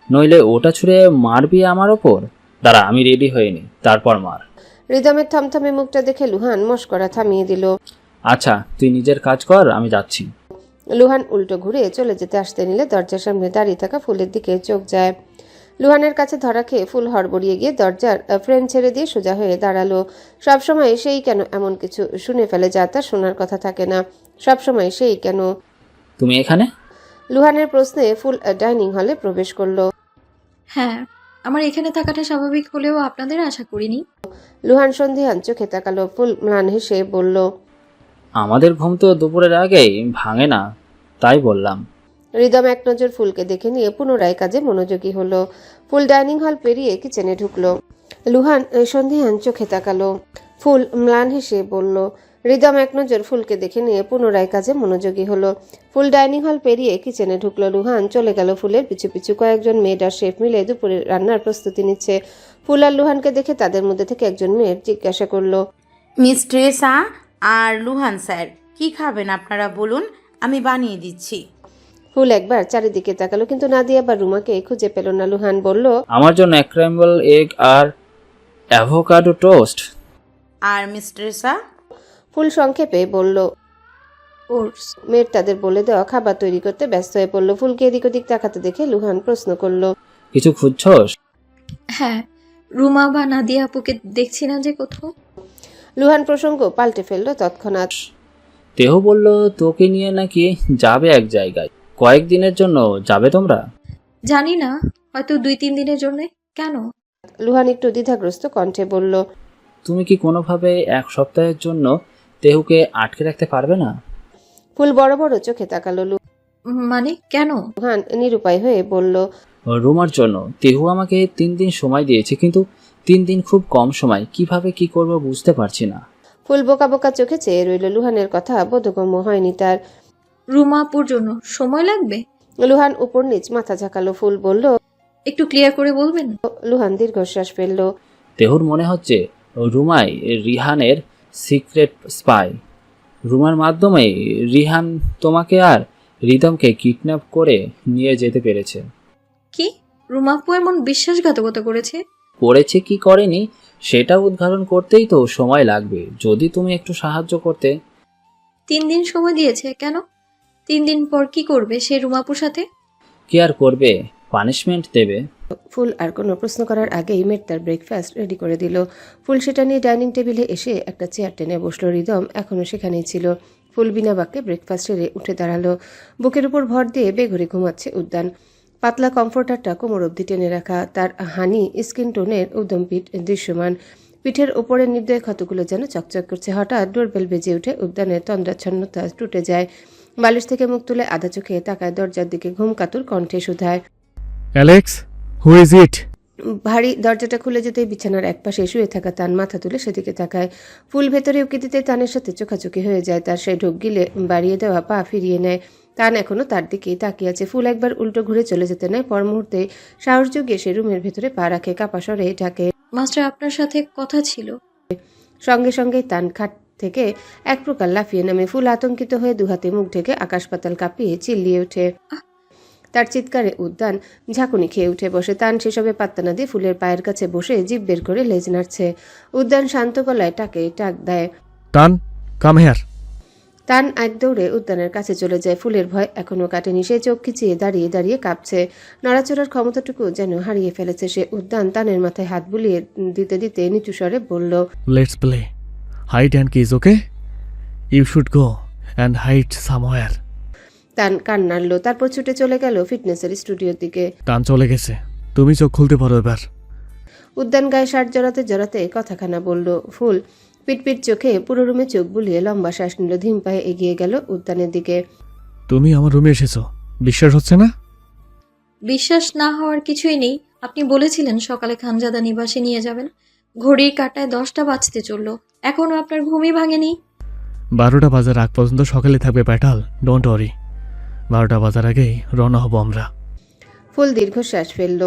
নইলে ওটা ছুঁড়ে মারবি আমার ওপর? দাঁড়া, আমি রেডি হইনি, তারপর মার। রিদমের থমথমে মুখটা দেখে লুহান মস্করা থামিয়ে দিল। আচ্ছা, তুই নিজের কাজ কর, আমি যাচ্ছি। লুহান উল্টো ঘুরে চলে যেতে আসতে নিলে দরজার সামনে দাঁড়িয়ে থাকা ফুলের দিকে চোখ যায়। লুহানের কাছে ধরা খেয়ে ফুল হড়বড়িয়ে গিয়ে দরজার ফ্রেম ছেড়ে দিয়ে সোজা হয়ে দাঁড়ালো। সবসময় সেই কেন এমন কিছু শুনে ফেলে যা তার শোনার কথা থাকে না? সবসময় সেই কেন? তুমি এখানে? লুহানের প্রশ্নে ফুল ডাইনিং হলে প্রবেশ করলো। হ্যাঁ, আমার এখানে থাকাটা স্বাভাবিক হলেও আপনাদের আশা করিনি। লুহান সন্ধিহান চোখে তাকালো। ফুল ম্লান হেসে বলল, আমাদের ঘুম তো দুপুরের আগেই ভাঙে না, তাই বললাম। রিদম এক নজর ফুলকে দেখে নিয়ে পুনরায় কাজে মনোযোগী হলো। ফুল ডাইনিং হল পেরিয়ে কিচেনে ঢুকলো। লুহান সন্ধিহান চোখে তাকালো। ফুল ম্লান হেসে বলল। রিদম এক নজর ফুলকে দেখে নিয়ে পুনরায় কাজে মনোযোগী হলো। ফুল ডাইনিং হল পেরিয়ে কিচেনে ঢুকলো। লুহান চলে গেল ফুলের পিছু পিছু। কয়েকজন মেয়েড আর শেফ মিলে দুপুরের রান্নার প্রস্তুতি নিচ্ছে। ফুল আর লুহানকে দেখে তাদের মধ্যে থেকে একজন মেয়ের জিজ্ঞাসা করলো, মিস ট্রেসা আর লুহান স্যার, কি খাবেন আপনারা বলুন, আমি বানিয়ে দিচ্ছি। ফুল একবার চারিদিকে তাকালো, কিন্তু নাদিয়া বা রুমাকে খুঁজে পেল না। লুহান বলল, আমার জন্য স্ক্র্যাম্বল এগ আর অ্যাভোকাডো টোস্ট। আর মিস ট্রেসা? ফুল সংক্ষেপে বলল, ওটস। মেয়ের তাদের বলে দেওয়া খাবার তৈরি করতে ব্যস্ত হয়ে পড়লো। ফুলকে এদিক ওদিক তাকাতে দেখে লুহান প্রশ্ন করলো, কিছু খুঁজছস? হ্যাঁ, রুমা বা নাদিয়া আপুকে দেখছি না যে কোথাও। লুহান প্রসঙ্গ পাল্টে ফেললো তৎক্ষণাৎ। তেহ বলল তোকে নিয়ে নাকি যাবে এক জায়গায়, কয়েকদিনের জন্য যাবে তোমরা? জানি না, হয়তো 2-3 দিনের জন্য। কেন? লুহান একটু দ্বিধাগ্রস্ত কণ্ঠে বলল, তুমি কি কোনোভাবে এক সপ্তাহের জন্য তেহুকে আটকে রাখতে পারবে না? ফুল বড় বড় চোখে তাকালো। মানে কেন? লুহান নিরুপায় হয়ে বলল, রুমার জন্য। তেহু আমাকে 3 দিন সময় দিয়েছে, কিন্তু 3 দিন খুব কম সময়, কিভাবে কি করব বুঝতে পারছি না। ফুল বোকা বোকা চোখে চেয়ে রইল। লুহানের কথা বোধগম্য হয়নি তার। রুমা আপুর জন্য সময় লাগবে? লুহান উপর নিচ মাথা ঝাঁকালো। ফুল বলল, একটু ক্লিয়ার করে বলবেন? লুহান দীর্ঘশ্বাস ফেলল। তেহুর মনে হচ্ছে রুমাই রিহানের সিক্রেট স্পাই। রুমার মাধ্যমে রিহান তোমাকে আর রিদমকে কিডন্যাপ করে নিয়ে যেতে পেরেছে। কি? রুমা আপু এমন বিশ্বাসঘাতকতা করেছে? করেছে কি করেনি সেটা উদ্ঘাটন করতেই তো সময় লাগবে, যদি তুমি একটু সাহায্য করতে। 3 দিন সময় দিয়েছে কেন? 3 দিন পর কি করবে সে রুমাপুর সাথে? কি আর করবে, পানিশমেন্ট দেবে। ফুল আর কোনো প্রশ্ন করার আগেই মেট তার ব্রেকফাস্ট রেডি করে দিল। ফুল সেটা নিয়ে ডাইনিং টেবিলে এসে একটা চেয়ার টেনে বসলো। রিদম এখনও সেখানেই ছিল। ফুল বিনা বাক্যে ব্রেকফাস্ট সেরে উঠে দাঁড়ালো। বুকের উপর ভর দিয়ে বেঘরে ঘুমাচ্ছে উদ্যান। পাতলা কমফোর্টারটা কোমর অবধি টেনে রাখা, তার হানি স্কিন টোনের উদ্যম পিঠ দৃশ্যমান। পিঠের ওপরের নির্দয় ক্ষতগুলো যেন চকচক করছে। হঠাৎ ডোরবেল বেজে উঠে উদ্যানের তন্দ্রাচ্ছন্নতা টুটে যায়। বালিশ থেকে মুখ তুলে আধা চোখে তাকায় দরজার দিকে, ঘুম কাতুর কণ্ঠে শুধায়, অ্যালেক্স, হু ইজ ইট? ভারী দরজাটা খুলে যেতেই বিছানার একপাশে শুয়ে থাকা তান মাথা তুলে সেদিকে তাকায়। ফুল ভেতরে উকি দিতে তানের সাথে চোখাচোখি হয়ে যায়। তার সেই ঢোক গিলে বাড়িয়ে দেওয়া পা ফিরিয়ে নেয়। তান এখনো তার দিকেই তাকিয়ে আছে। ফুল একবার উল্টো ঘুরে চলে যেতে নেয়, পর মুহূর্তে সাহস জুগিয়ে সে রুমের ভেতরে পা রাখে, কাপা স্বরে ডাকে। মাস্টার, আপনার সাথে কথা ছিল। সঙ্গে সঙ্গেই তান খাট থেকে এক প্রকার লাফিয়ে নামে। ফুল আতঙ্কিত হয়ে দুহাতে মুখ ঢেকে আকাশ পাতাল কাঁপিয়ে চিল্লিয়ে ওঠে। তার চিৎকারে উদ্যান ঝাঁকুনি খেয়ে উঠে বসে। তান সেসবে পাত্তা না দিয়ে ফুলের পায়ের কাছে বসে জিভ বের করে লেজ নাড়ছে। উদ্যান শান্ত গলায় টাক দেয়। তান, কাম হেয়ার। তান এক দৌড়ে উদ্যানের কাছে চলে যায়। ফুলের ভয় এখনো কাটেনি। সে চোখ খিচিয়ে দাঁড়িয়ে দাঁড়িয়ে কাঁপছে। নড়াচড়ার ক্ষমতাটুকু যেন হারিয়ে ফেলেছে সে। উদ্যান তানের মাথায় হাত বুলিয়ে দিতে দিতে নিচু স্বরে বলল, লেটস প্লে হাইড অ্যান্ড কিজ, okay? You should go and hide somewhere. তান কান নাড়ল, তারপর ছুটে চলে গেল ফিটনেসের স্টুডিওর দিকে। টান চলে গেছে, তুমি চোখ খুলতে পারো এবার। উদ্যান গায়ে শার্ট জড়াতে জড়াতে কথাখানা বলল। ফুল পিটপিট চোখে পুরো রুমে চোখ বুলিয়ে লম্বা শ্বাস নিল। ধীম পায়ে এগিয়ে গেল উদ্যানের দিকে। তুমি আমার রুমে এসেছো, বিশ্বাস হচ্ছে না? বিশ্বাস না হওয়ার কিছুই নেই। আপনি বলেছিলেন সকালে খানজাদা নিবাসে নিয়ে যাবেন। ঘড়ির কাঁটায় 10টা বাজতে চললো, এখনো আপনার ঘুমই ভাঙেনি। 12টা বাজার আগ পর্যন্ত সকালে থাকবে প্যাটাল, ডোন্ট ওয়ারি। 12টা বাজার আগেই রওনা হব আমরা। ফুল দীর্ঘশ্বাস ফেলল।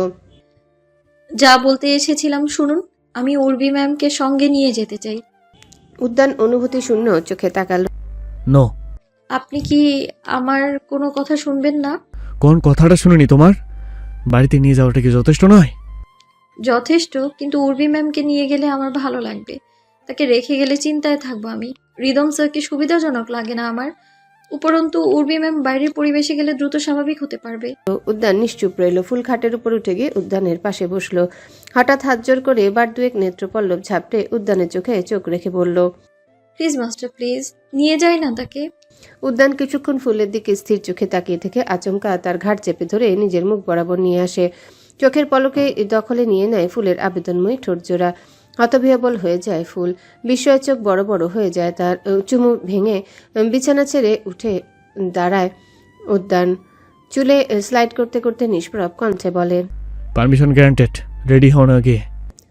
যা বলতে এসেছিলাম শুনুন, আমি উর্বি ম্যামকে সঙ্গে নিয়ে যেতে চাই। উদ্যান অনুভূতি শূন্য চোখে তাকাল। নো। আপনি কি আমার কোনো কথা শুনবেন না? কোন কথাটা শুনিনি তোমার? বাড়িতে নিয়ে যাওয়াটা কি যথেষ্ট নয়? যথেষ্ট, কিন্তু উর্বি ম্যামকে নিয়ে গেলে আমার ভালো লাগবে। তাকে রেখে গেলে চিন্তায় থাকবো আমি। রিদম স্যারকে সুবিধাজনক লাগে না আমার। উপরন্তু উর্বি ম্যাম বাইরের পরিবেশে গেলে দ্রুত স্বাভাবিক হতে পারবে। উদ্যান নিশ্চুপ রইল। ফুল খাটের উপর উঠে গিয়ে উদ্যানের পাশে বসলো। হঠাৎ হাত জোর করে বার দুয়েক নেত্রপল্লব ঝাপটে উদ্যানের চোখে চোখ রেখে বলল, প্লিজ মাস্টার, প্লিজ নিয়ে যাই না তাকে। উদ্যান কিছুক্ষণ ফুলের দিকে স্থির চোখে তাকিয়ে থেকে আচমকা তার ঘাড় চেপে ধরে নিজের মুখ বরাবর নিয়ে আসে। চোখের পলকে দখলে নিয়ে নেয় ফুলের আবেদনময়ী ঠোঁটজোড়া। হতবিহ্বল হয়ে যায় ফুল। বিস্ময়ের চোখ বড় বড় হয়ে যায় তার। চুমু ভেঙে বিছানা ছেড়ে উঠে দাঁড়ায় উদ্যান। চুলে স্লাইড করতে করতে নিষ্প্রভ কণ্ঠে বলে, পারমিশন গ্র্যান্টেড, রেডি হও না গিয়ে।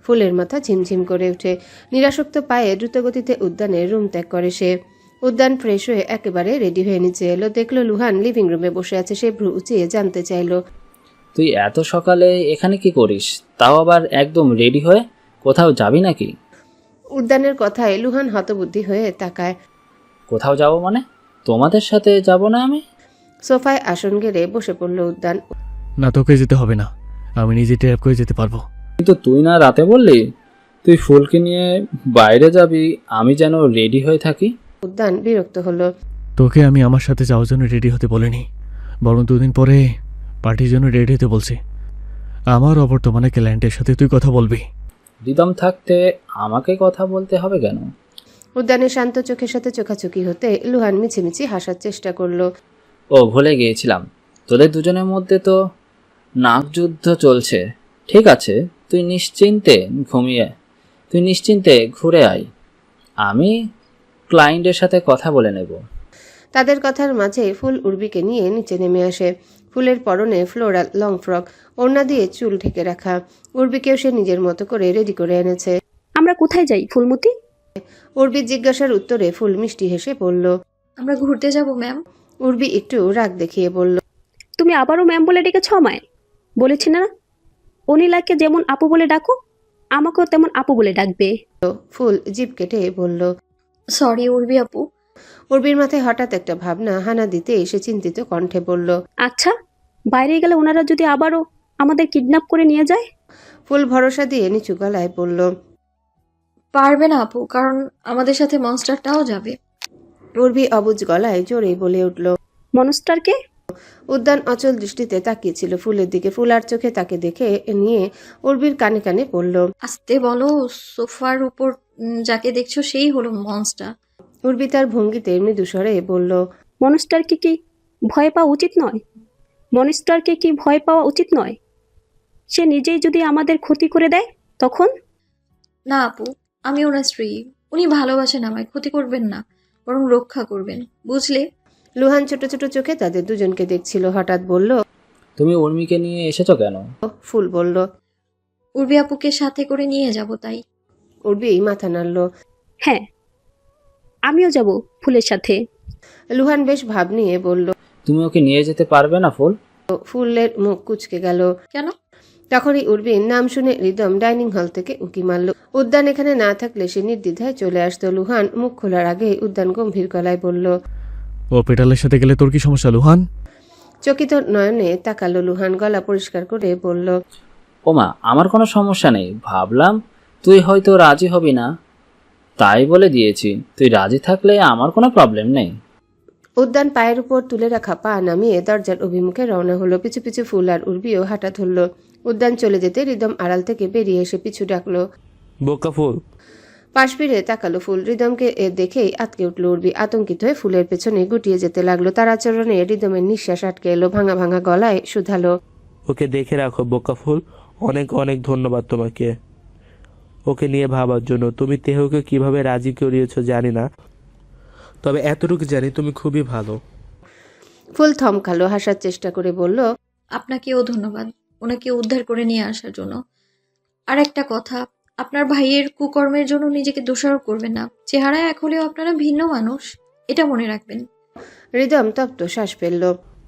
ফুলের মাথা ঝিমঝিম করে ওঠে। নিরাসক্ত পায়ে দ্রুতগতিতে উদ্যানের রুম ত্যাগ করে সে। উদ্যান ফ্রেশ হয়ে একেবারে রেডি হয়ে নিচে এলো। দেখলো লুহান লিভিং রুমে বসে আছে। সে ভ্রু উঁচিয়ে জানতে চাইল, তুই এত সকালে এখানে কি করিস? তাও আবার একদম রেডি হয়ে? কোথাও যাবি নাকি? উদ্যানের কথায় লুহান হতবুদ্ধি হয়ে তাকায়। কোথাও যাব মানে? তোমাদের সাথে যাব না আমি? সোফায় আসন গেড়ে বসে পড়ল উদ্যান। না, তোকে যেতে হবে না, আমি নিজে ট্র্যাপ করে যেতে পারবো। কিন্তু তুই না রাতে বললি তুই ফুলকে নিয়ে বাইরে যাবি, আমি যেন রেডি হয়ে থাকি। উদ্যান বিরক্ত হলো। তোকে আমি আমার সাথে যাওয়ার জন্য রেডি হতে বলিনি, বরং 2 দিন পরে পার্টির জন্য রেডি হতে বলছি। আমার অবর্তমানে ক্লায়েন্টের সাথে তুই কথা বলবি। রিদম থাকতে আমাকে কথা বলতে হবে কেন? উদ্যানের শান্ত চোখের সাথে চোখাচোখি হতে লুহান মিছিমিছি হাসার চেষ্টা করলো। ও ভুলে গিয়েছিলাম, তোদের দুজনের মধ্যে তো নাকযুদ্ধ চলছে। ঠিক আছে, তুই নিশ্চিন্তে ঘুরে আয়, আমি ক্লায়েন্টের সাথে কথা বলে নেব। তাদের কথার মাঝে ফুল উর্বিকে নিয়ে নিচে নেমে আসে। ফুলের পরনে ফ্লোরাল লং ফ্রক, ওড়না দিয়ে চুল ঢেকে রাখা। উর্বিকেও সে নিজের মতো করে রেডি করে এনেছে। আমরা কোথায় যাই ফুলমতি? উর্বির জিজ্ঞাসার উত্তরে ফুল মিষ্টি হেসে বলল, আমরা ঘুরতে যাব ম্যাম। উর্বি একটু রাগ দেখিয়ে বলল, তুমি আবারও ম্যাম বলে ডেকেছ আমায়? বলেছি না অনিলাকে যেমন আপু বলে ডাকো, আমাকেও তেমন আপু বলে ডাকবে। ফুল জিভ কেটে বলল, সরি উর্বি আপু। উর্বির মাথায় হঠাৎ একটা ভাবনা হানা দিতে এসে চিন্তিত কণ্ঠে বলল, আচ্ছা, বাইরে গেলে ওনারা যদি আবারও আমাদের কিডন্যাপ করে নিয়ে যায়? ফুল ভরসা দিয়ে নিচু গলায় বলল, পারবে না আপু, কারণ আমাদের সাথে মনস্টারটাও যাবে। উর্বি অবুজ গলায় জোরে বলে উঠল। মনস্টারকে? উদ্যান অচল দৃষ্টিতে তাকিয়েছিল ফুলের দিকে। ফুল আর চোখে তাকে দেখে নিয়ে উর্বির কানে কানে বলল, আস্তে বলো, সোফার উপর যাকে দেখছো সেই হলো মনস্টার। উর্বি তার ভঙ্গিতে মৃদু স্বরে বলল, মনস্টারকে কি ভয় পাওয়া উচিত নয়? মনস্টারকে কি ভয় পাওয়া উচিত নয়? সে নিজেই যদি আমাদের ক্ষতি করে দেয় তখন? না আপু, আমি ওনার স্ত্রী। উনি ভালোবাসেন আমায়, ক্ষতি করবেন না, বরং রক্ষা করবেন, বুঝলে? লুহান ছোট ছোট চোখে তাদের দুজনকে দেখছিল। হঠাৎ বলল, তুমি উর্মিকে নিয়ে এসেছো কেন? ফুল বলল। উর্বি আপুকে সাথে করে নিয়ে যাব তাই। উর্বি মাথা নাড়ল। হ্যাঁ, আমিও যাব ফুলের সাথে। লুহান বেশ ভাব নিয়ে বলল। তুমি ওকে নিয়ে যেতে পারবে না ফুল? ফুলের মুখ কুঁচকে গেল। কেন? তখনই উর্বির নাম শুনে রিদম ডাইনিং হল থেকে উকি মারল। উদ্যান এখানে না থাকলে সে নির্দ্বিধায় চলে আসতো। লুহান মুখ খোলার আগেই উদ্যান গম্ভীর গলায় বলল। ও পেটালের সাথে গেলে তোর কি সমস্যা লুহান? চকিত নয়নে তাকালো লুহান, গলা পরিষ্কার করে বলল। ওমা, আমার কোনো সমস্যা নেই। ভাবলাম তুই হয়তো রাজি হবি না, তাই বলে দিয়েছি। তুই রাজি থাকলে আমার কোনো প্রবলেম নেই। উদ্যান পায়ের উপর তুলে রাখা পা নামিয়ে দরজার অভিমুখে রওনা হলো। পিছু পিছু ফুল আর উর্বিও হাঁটা ধরল। উদ্যান চলে যেতে রিদম আড়াল থেকে বেরিয়ে এসে পিছু ডাকলো। বোকা ফুল। পাশ ফিরে তাকালো ফুল। রিদমকে দেখেই আটকে উঠল উর্বি। আতঙ্কিত হয়ে ফুলের পেছনে গুটিয়ে যেতে লাগলো। তার আচরণে রিদমের নিঃশ্বাস আটকে এলো। ভাঙা ভাঙা গলায় শুধালো। ওকে দেখে রাখো বোকা ফুল। অনেক অনেক ধন্যবাদ তোমাকে ওকে নিয়ে ভাবার জন্য। তুমি তেহকে কিভাবে রাজি করিয়েছো জানি না, তবে এতটুকু জানি তুমি খুবই ভালো। ফুল থমকালো, হাসার চেষ্টা করে বলল। আপনাকেও ধন্যবাদ ওনাকে উদ্ধার করে নিয়ে আসার জন্য। আর একটা কথা, আপনার ভাইয়ের কুকর্মের জন্য নিজেকে দোষারোপ করবেন না। চেহারায় এক হলেও আপনারা ভিন্ন মানুষ, এটা মনে রাখবেন। রিদম তপ্ত শ্বাস ফেলল।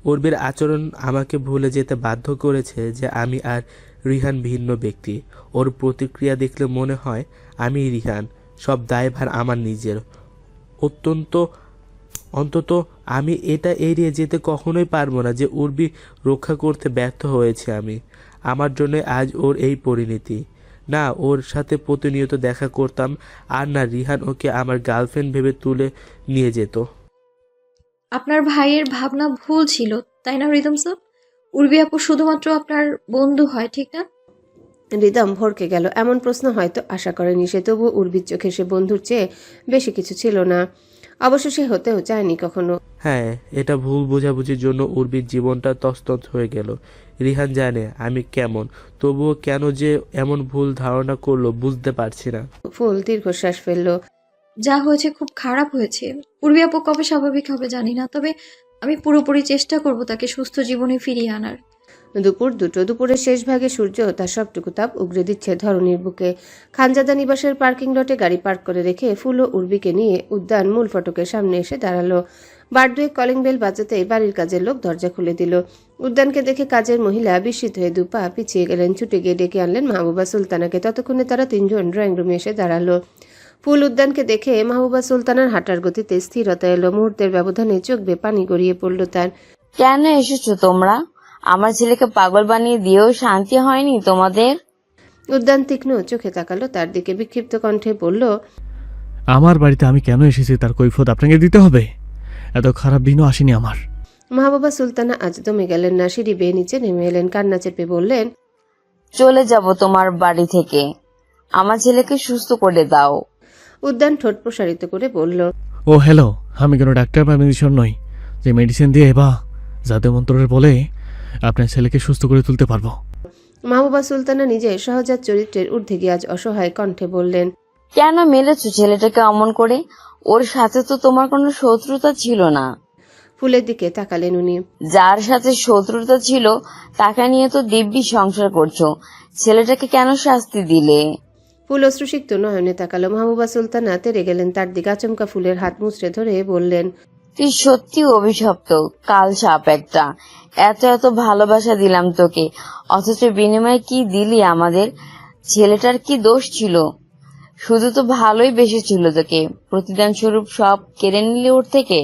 উর্বির আচরণ আমাকে ভুলে যেতে বাধ্য করেছে যে আমি আর রিহান ভিন্ন ব্যক্তি। ওর প্রতিক্রিয়া দেখলে মনে হয় আমি রিহান। সব দায়ভার আমার নিজের। অন্তত আমি এটা এড়িয়ে যেতে কখনোই পারবো না যে উর্বি রক্ষা করতে ব্যর্থ হয়েছে আমি। আমার জন্য আজ ওর এই পরিণতি। না ওর সাথে প্রতিনিয়ত দেখা করতাম, আর না রিহান ওকে আমার গার্লফ্রেন্ড ভেবে তুলে নিয়ে যেত। আপনার ভাইয়ের ভাবনা ভুল ছিল, তাই না রিদম স্যার? উর্বি আপু শুধুমাত্র আপনার বন্ধু হয়, ঠিক না? রিদম ভরকে গেল। এমন প্রশ্ন হয়তো আশা করেনি সে। তবু উর্বির চোখে সে বন্ধুর চেয়ে বেশি কিছু ছিল না। অবশ্য সে হতেও চায়নি কখনো। হ্যাঁ, এটা ভুল বোঝাবুঝির জন্য উর্বির জীবনটা তছনছ হয়ে গেল। রিহান জানে আমি কেমন, তবুও কেন যে এমন ভুল ধারণা করলো বুঝতে পারছি না। ফুল দীর্ঘশ্বাস ফেলল। যা হয়েছে খুব খারাপ হয়েছে। উর্বি আপু কবে স্বাভাবিক হবে জানি না, তবে আমি পুরোপুরি চেষ্টা করব তাকে সুস্থ জীবনে ফিরিয়ে আনার। দুপুর 2টো। দুপুরের শেষ ভাগে সূর্য তার সবটুকু তাপ উগরে দিচ্ছে ধরণীর বুকে। খানজাদা নিবাসের পার্কিং লটে গাড়ি পার্ক করে রেখে ফুল ও উর্বিকে নিয়ে উদ্যান মূল ফটকের সামনে এসে দাঁড়ালো। বার দুয়েক কলিং বেল বাজাতেই বাড়ির কাজের লোক দরজা খুলে দিল। উদ্যানকে দেখে কাজের মহিলা বিস্মিত হয়ে দুপা পিছিয়ে গেলেন। ছুটে গিয়ে ডেকে আনলেন মাহবুবা সুলতানাকে। ততক্ষণে তারা 3জন ড্রয়িং রুমে এসে দাঁড়ালো। ফুল উদ্যানকে দেখে মাহবুবা সুলতানার হাঁটার গতিতে স্থিরতা এলো। মুহূর্তের ব্যবধানে চোখ বেয়ে পানি গড়িয়ে পড়ল তার। কেন এসেছো তোমরা? আমার ছেলেকে পাগল বানিয়ে দিয়েও শান্তি হয়নি তোমাদের? উদ্যান তীক্ষ্ণ চোখে তাকালো তার দিকে। বিক্ষিপ্ত কণ্ঠে বলল। আমার বাড়িতে আমি কেন এসেছি তার কৈফিয়ত আপনাকে দিতে হবে? এত খারাপ দিনও আসেনি আমার। মাহবুবা সুলতানা আজ দমে গেলেন না। সিঁড়ি বেয়ে নিচে নেমে এলেন। কান্না চেপে বললেন। চলে যাব তোমার বাড়ি থেকে। আমার ছেলেকে সুস্থ করে দাও। উদ্যান ঠোঁট প্রসারিত করে বলল। ও হ্যালো, আমি কোনো ডাক্তার বা মেডিসিন নই যে মেডিসিন দিয়ে বা জাদু মন্ত্রের বলে আপনার ছেলেকে সুস্থ করে তুলতে পারবো। মাহবুবা সুলতানা নিজে সহজাত চরিত্রের ঊর্ধ্বে গিয়ে আজ অসহায় কণ্ঠে বললেন। কেন মেরেছো ছেলেটাকে অমন করে? ওর সাথে তো তোমার কোনো শত্রুতা ছিল না। ফুলের দিকে তাকালেন উনি। যার সাথে শত্রুতা ছিল তাকে নিয়ে তো দিব্যি সংসার করছো। ছেলেটাকে কেন শাস্তি দিলে? ফুল অশ্রুসিক্ত নয়নে তাকালো। মাহবুবা সুলতানা তেরে গেলেন তার দিকে। আচমকা ফুলের হাত মুচড়ে ধরে বললেন। তুই সত্যি অভিশপ্ত কাল সাপ একটা। এত এত ভালোবাসা দিলাম তোকে, অথচ বিনিময়ে কি দিলি আমাদের? ছেলেটার কি দোষ ছিল? শুধু তো ভালোই বেসেছিল তোকে। প্রতিদান স্বরূপ সব কেড়ে নিলি ওর থেকে।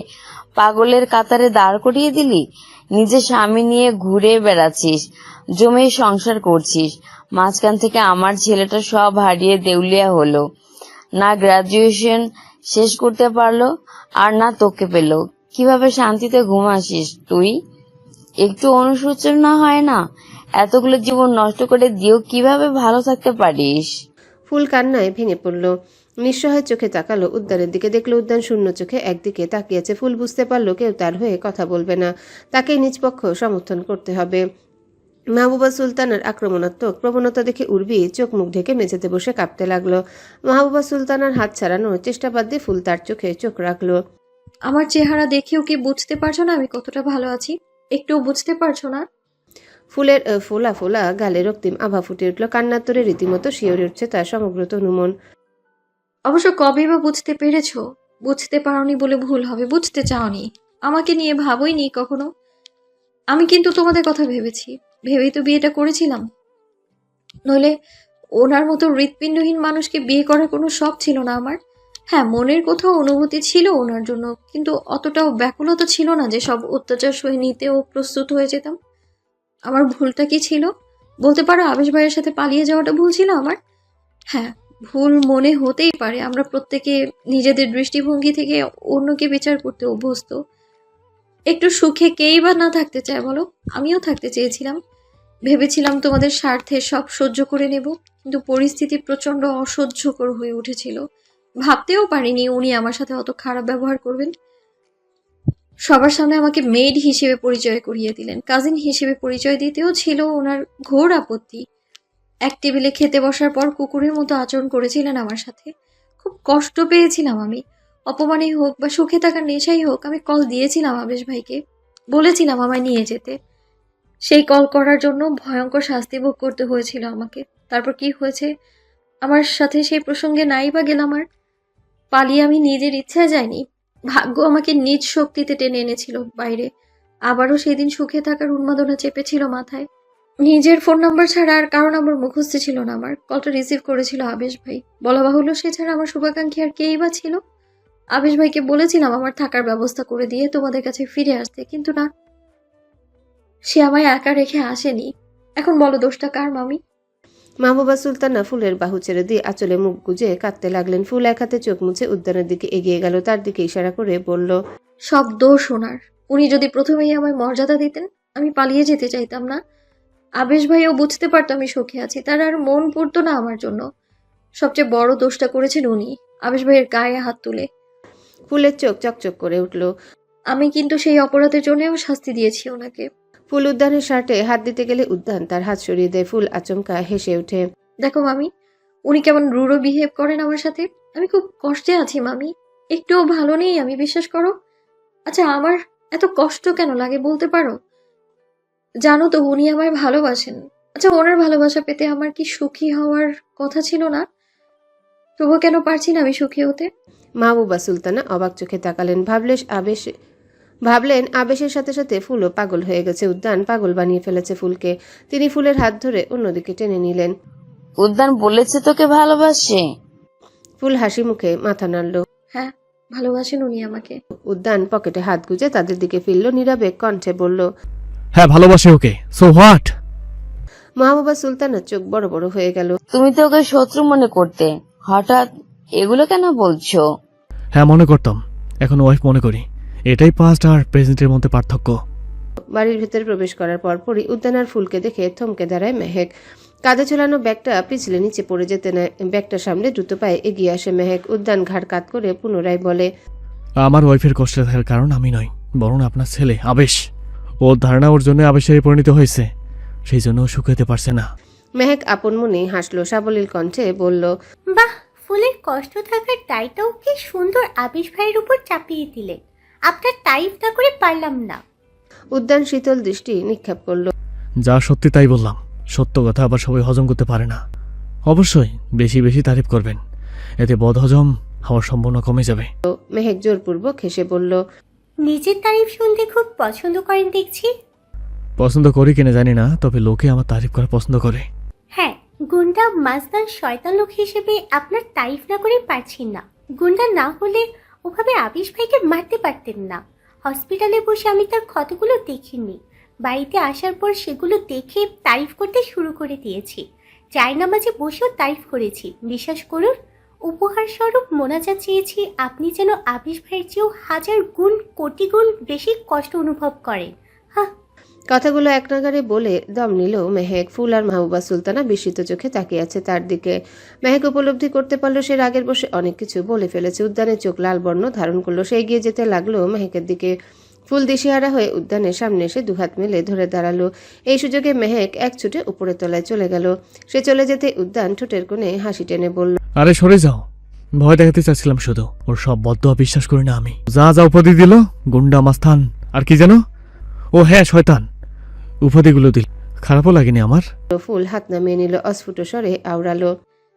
পাগলের কাতারে দাঁড় করিয়ে দিলি। নিজে স্বামী নিয়ে ঘুরে বেড়াচ্ছিস, জমে সংসার করছিস। মাঝখান থেকে আমার ছেলেটা সব হারিয়ে দেউলিয়া হলো। না গ্রাজুয়েশন শেষ করতে পারলো, আর না তোকে পেল। কিভাবে শান্তিতে ঘুমাসিস তুই? একটু অনুশোচনা হয় না? এতগুলো জীবন নষ্ট করে দিয়েও কিভাবে ভালো থাকতে পারিস? ফুল কান্নায় ভেঙে পড়ল। নিঃসহায় চোখে তাকালো উদ্যানের দিকে। দেখলো উদ্যান শূন্য চোখে একদিকে তাকিয়েছে। ফুল বুঝতে পারলো কেউ তার হয়ে কথা বলবে না। তাকেই নিজপক্ষ সমর্থন করতে হবে। মাহবুবা সুলতানার আক্রমণাত্মক প্রবণতা দেখে উর্বি চোখ মুখ ঢেকে মেঝেতে বসে কাঁপতে লাগলো। মাহবুবা সুলতানার হাত ছাড়ানোর চেষ্টা বাদ দিয়ে ফুল তার চোখে চোখ রাখলো। আমার চেহারা দেখেও কি বুঝতে পারছো না আমি কতটা ভালো আছি? একটুও বুঝতে পারছো না? ফুলের ফোলা ফোলা গালে রক্তিম আভা ফুটে উঠল, কান্নার তোরে রীতিমতো শিওরে উঠছে তার সমগ্র তনুমন। অবশ্য কবেই বা বুঝতে পেরেছো? বুঝতে পারোনি বলে ভুল হবে, বুঝতে চাওনি, আমাকে নিয়ে ভাবোইনি কখনো। আমি কিন্তু তোমাদের কথা ভেবেছি, ভেবেই তো বিয়েটা করেছিলাম। নইলে ওনার মতো হৃৎপিণ্ডহীন মানুষকে বিয়ে করার কোনো শখ ছিল না আমার। হ্যাঁ, মনের কোথাও অনুভূতি ছিল ওনার জন্য, কিন্তু অতটাও ব্যাকুলতা ছিল না যে সব অত্যাচার সয়ে নিতেও প্রস্তুত হয়ে যেতাম। আমার ভুলটা কি ছিল বলতে পারো? আবেশ ভাইয়ের সাথে পালিয়ে যাওয়াটা ভুল ছিল আমার। হ্যাঁ, ভুল মনে হতেই পারে, আমরা প্রত্যেকে নিজেদের দৃষ্টিভঙ্গি থেকে অন্যকে বিচার করতে অভ্যস্ত। একটু সুখে কেই বা না থাকতে চায় বলো? আমিও থাকতে চেয়েছিলাম, ভেবেছিলাম তোমাদের স্বার্থে সব সহ্য করে নেব, কিন্তু পরিস্থিতি প্রচন্ড অসহ্যকর হয়ে উঠেছিল। ভাবতেও পারিনি উনি আমার সাথে অত খারাপ ব্যবহার করবেন। সবার সামনে আমাকে মেড হিসেবে পরিচয় করিয়ে দিলেন, কাজিন হিসেবে পরিচয় দিতেও ছিল ওনার ঘোর আপত্তি। এক টেবিলে খেতে বসার পর কুকুরের মতো আচরণ করেছিলেন আমার সাথে। খুব কষ্ট পেয়েছিলাম আমি। অপমানে হোক বা সুখে থাকার নেশাই হোক, আমি কল দিয়েছিলাম আবেশ ভাইকে, বলেছিলাম আমায় নিয়ে যেতে। সেই কল করার জন্য ভয়ঙ্কর শাস্তি ভোগ করতে হয়েছিল আমাকে। তারপর কি হয়েছে আমার সাথে সেই প্রসঙ্গে নাই বা গেলাম। আর পালিয়ে আমি নিজের ইচ্ছায় যাইনি, ভাগ্য আমাকে নিজ শক্তিতে টেনে এনেছিল বাইরে। আবারও সেদিন সুখে থাকার উন্মাদনা চেপেছিল মাথায়। নিজের ফোন নাম্বার ছাড়া আর কারো নাম্বার মুখস্থ ছিল না আমার। কলটা রিসিভ করেছিল আবেশ ভাই। বলা বাহুল্য, সে ছাড়া আমার শুভাকাঙ্ক্ষী আর কেই বা ছিল? আবেশ ভাইকে বলেছিলাম আমার থাকার ব্যবস্থা করে দিয়ে তোমাদের কাছে ফিরে আসতে, কিন্তু না, সে আমায় একা রেখে আসেনি। এখন বলো দোষটা কার মামি? মাহবুবা সুলতানা ফুলের বাহু ছেড়ে দিয়ে আঁচলে মুখ গুজে কাঁদতে লাগলেন। ফুল এক হাতে চোখ মুছে উদ্যানের দিকে এগিয়ে গেল, তার দিকে ইশারা করে বলল, সব দোষ ওনার। উনি যদি প্রথমেই আমায় মর্যাদা দিতেন, আমি পালিয়ে যেতে চাইতাম না। আবেশ ভাইও বুঝতে পারতো আমি সুখে আছি, তার আর মন পড়তো না আমার জন্য। সবচেয়ে বড় দোষটা করেছেন উনি, আবেশ ভাইয়ের গায়ে হাত তুলে। ফুলের চোখ চকচক করে উঠল। আমি কিন্তু সেই অপরাধের জন্যও শাস্তি দিয়েছি ওনাকে। ফুল উদ্যানের শার্টে হাত দিতে গেলে উদ্যান তার হাত সরিয়ে দেয়। ফুল আচমকা হেসে ওঠে। দেখো মামি, উনি কেমন রুড়ো বিহেভ করেন আমার সাথে। আমি খুব কষ্টে আছি মামি, একটুও ভালো নেই আমি, বিশ্বাস করো। আচ্ছা, আমার এত কষ্ট কেন লাগে বলতে পারো? জানো তো উনি আমায় ভালোবাসেন। আচ্ছা, ওনার ভালোবাসা পেতে আমার কি সুখী হওয়ার কথা ছিল না? তবুও কেন পারছি না আমি সুখী হতে? মাহবুবা সুলতানা অবাক চোখে তাকালেন। ভাবলেন আবেশের সাথে সাথে ফুলও পাগল হয়ে গেছে। উদ্যান পাগল বানিয়ে ফেলেছে ফুলকে। তিনি ফুলের হাত ধরে অন্যদিকে টেনে নিলেন। উদ্যান বলেছে তোকে ভালোবাসে? ফুল হাসি মুখে মাথা নাড়ল। হ্যাঁ, ভালোবাসেন উনি আমাকে। উদ্যান পকেটে হাত গুজে তাদের দিকে ফিরল, নীরবে কণ্ঠে বলল, হ্যাঁ ভালোবাসে ওকে, সো হোয়াট? মাহবুবা সুলতানার চোখ বড় বড় হয়ে গেল। তুমি তো ওকে শত্রু মনে করতে, হঠাৎ এগুলো কেন বলছো? হ্যাঁ মনে করতাম, এখন ওয়াইফ মনে করি। এটাই পাস্ট আর প্রেজেন্টের মধ্যে পার্থক্য। বাড়ির ভেতরে প্রবেশ করার পরপরই উদ্যান আর ফুলকে দেখে থমকে দাঁড়ায় মেহেক। কাঁধে ঝোলানো ব্যাগটা পিছলে নিচে পড়ে যেতে নেয়। ব্যাগটা সামলে দ্রুত পায়ে এগিয়ে আসে মেহেক। উদ্যান ঘাড় কাত করে পুনরায় বলে, আমার ওয়াইফের কষ্টে থাকার কারণ আমি নয়, বরং আপনার ছেলে আবেশ। ওর ধারণা ওর জন্য আবেশে পরিণত হয়েছে, সেই জন্য ও সুখ হতে পারছে না। মেহেক আপন মনে হাসলো, সাবলীল কণ্ঠে বলল, বাহ, ফুলের কষ্ট থাকার দায়টাও কি সুন্দর আবেশ ভাইয়ের উপর চাপিয়ে দিলেন। আপনার তারিফ না করে পারলাম না। উদ্যান শীতল দৃষ্টি নিক্ষেপ করলো। যা সত্যি তাই বললাম, সত্য কথা আবার সবাই হজম করতে পারে না। অবশ্যই বেশি বেশি তারিফ করবেন, এতে বদহজম হওয়ার সম্ভাবনা কমে যাবে। মেহেক জোরপূর্বক হেসে বলল, নিজের তারিফ শুনতে খুব পছন্দ করেন দেখছি। পছন্দ করি কিনা জানি না, তবে লোকে আমার তারিফ করা পছন্দ করে। হ্যাঁ, গুন্ডা মাস্তান শয়তান লোক হিসেবে আপনার তারিফ না করে পারছি না। গুন্ডা না হলে ওভাবে আবিশ ভাইকে মারতে পারতেন না। হসপিটালে বসে আমি তার ক্ষতগুলো দেখিনি, বাড়িতে আসার পর সেগুলো দেখে তারিফ করতে শুরু করে দিয়েছি। জায়নামাজে বসেও তারিফ করেছি। বিশ্বাস করুন, উপহার স্বরূপ মোনাজাত চেয়েছি আপনি যেন আবিশ ভাইয়ের চেয়েও 1000 গুণ কোটি গুণ বেশি কষ্ট অনুভব করেন। হ্যাঁ, কথাগুলো এক নাগারে বলে দম নিল মেহেক। ফুল আর মাহবুবা সুলতানা বিস্মিত চোখে তাকিয়ে আছে তার দিকে। মেহেক উপলব্ধি করতে পারলো সে রাগের বসে অনেক কিছু বলে ফেলেছে। উদ্যানের চোখ লাল বর্ণ ধারণ করলো। সে এগিয়ে যেতে লাগলো মেহেকের দিকে। ফুল দিশেহারা হয়ে উদ্যানের সামনে এসে দুহাত মেলে ধরে দাঁড়ালো। এই সুযোগে মেহেক এক ছুটে উপরের তলায় চলে গেল। সে চলে যেতে উদ্যান ঠোঁটের কোণে হাসি টেনে বলল, আরে সরে যাও, ভয় দেখাতে চাচ্ছিলাম শুধু। ওর সব বদ্ধ বিশ্বাস করি না আমি। যা যা উপাধি দিল, গুন্ডা মাস্তান আর কি যেন, ও হ্যাঁ শয়তান, উপাধিগুলো দিল। খারাপও লাগেনি আমার। ফুল হাত নামিয়ে নিল, অস্ফুট স্বরে আওড়ালো।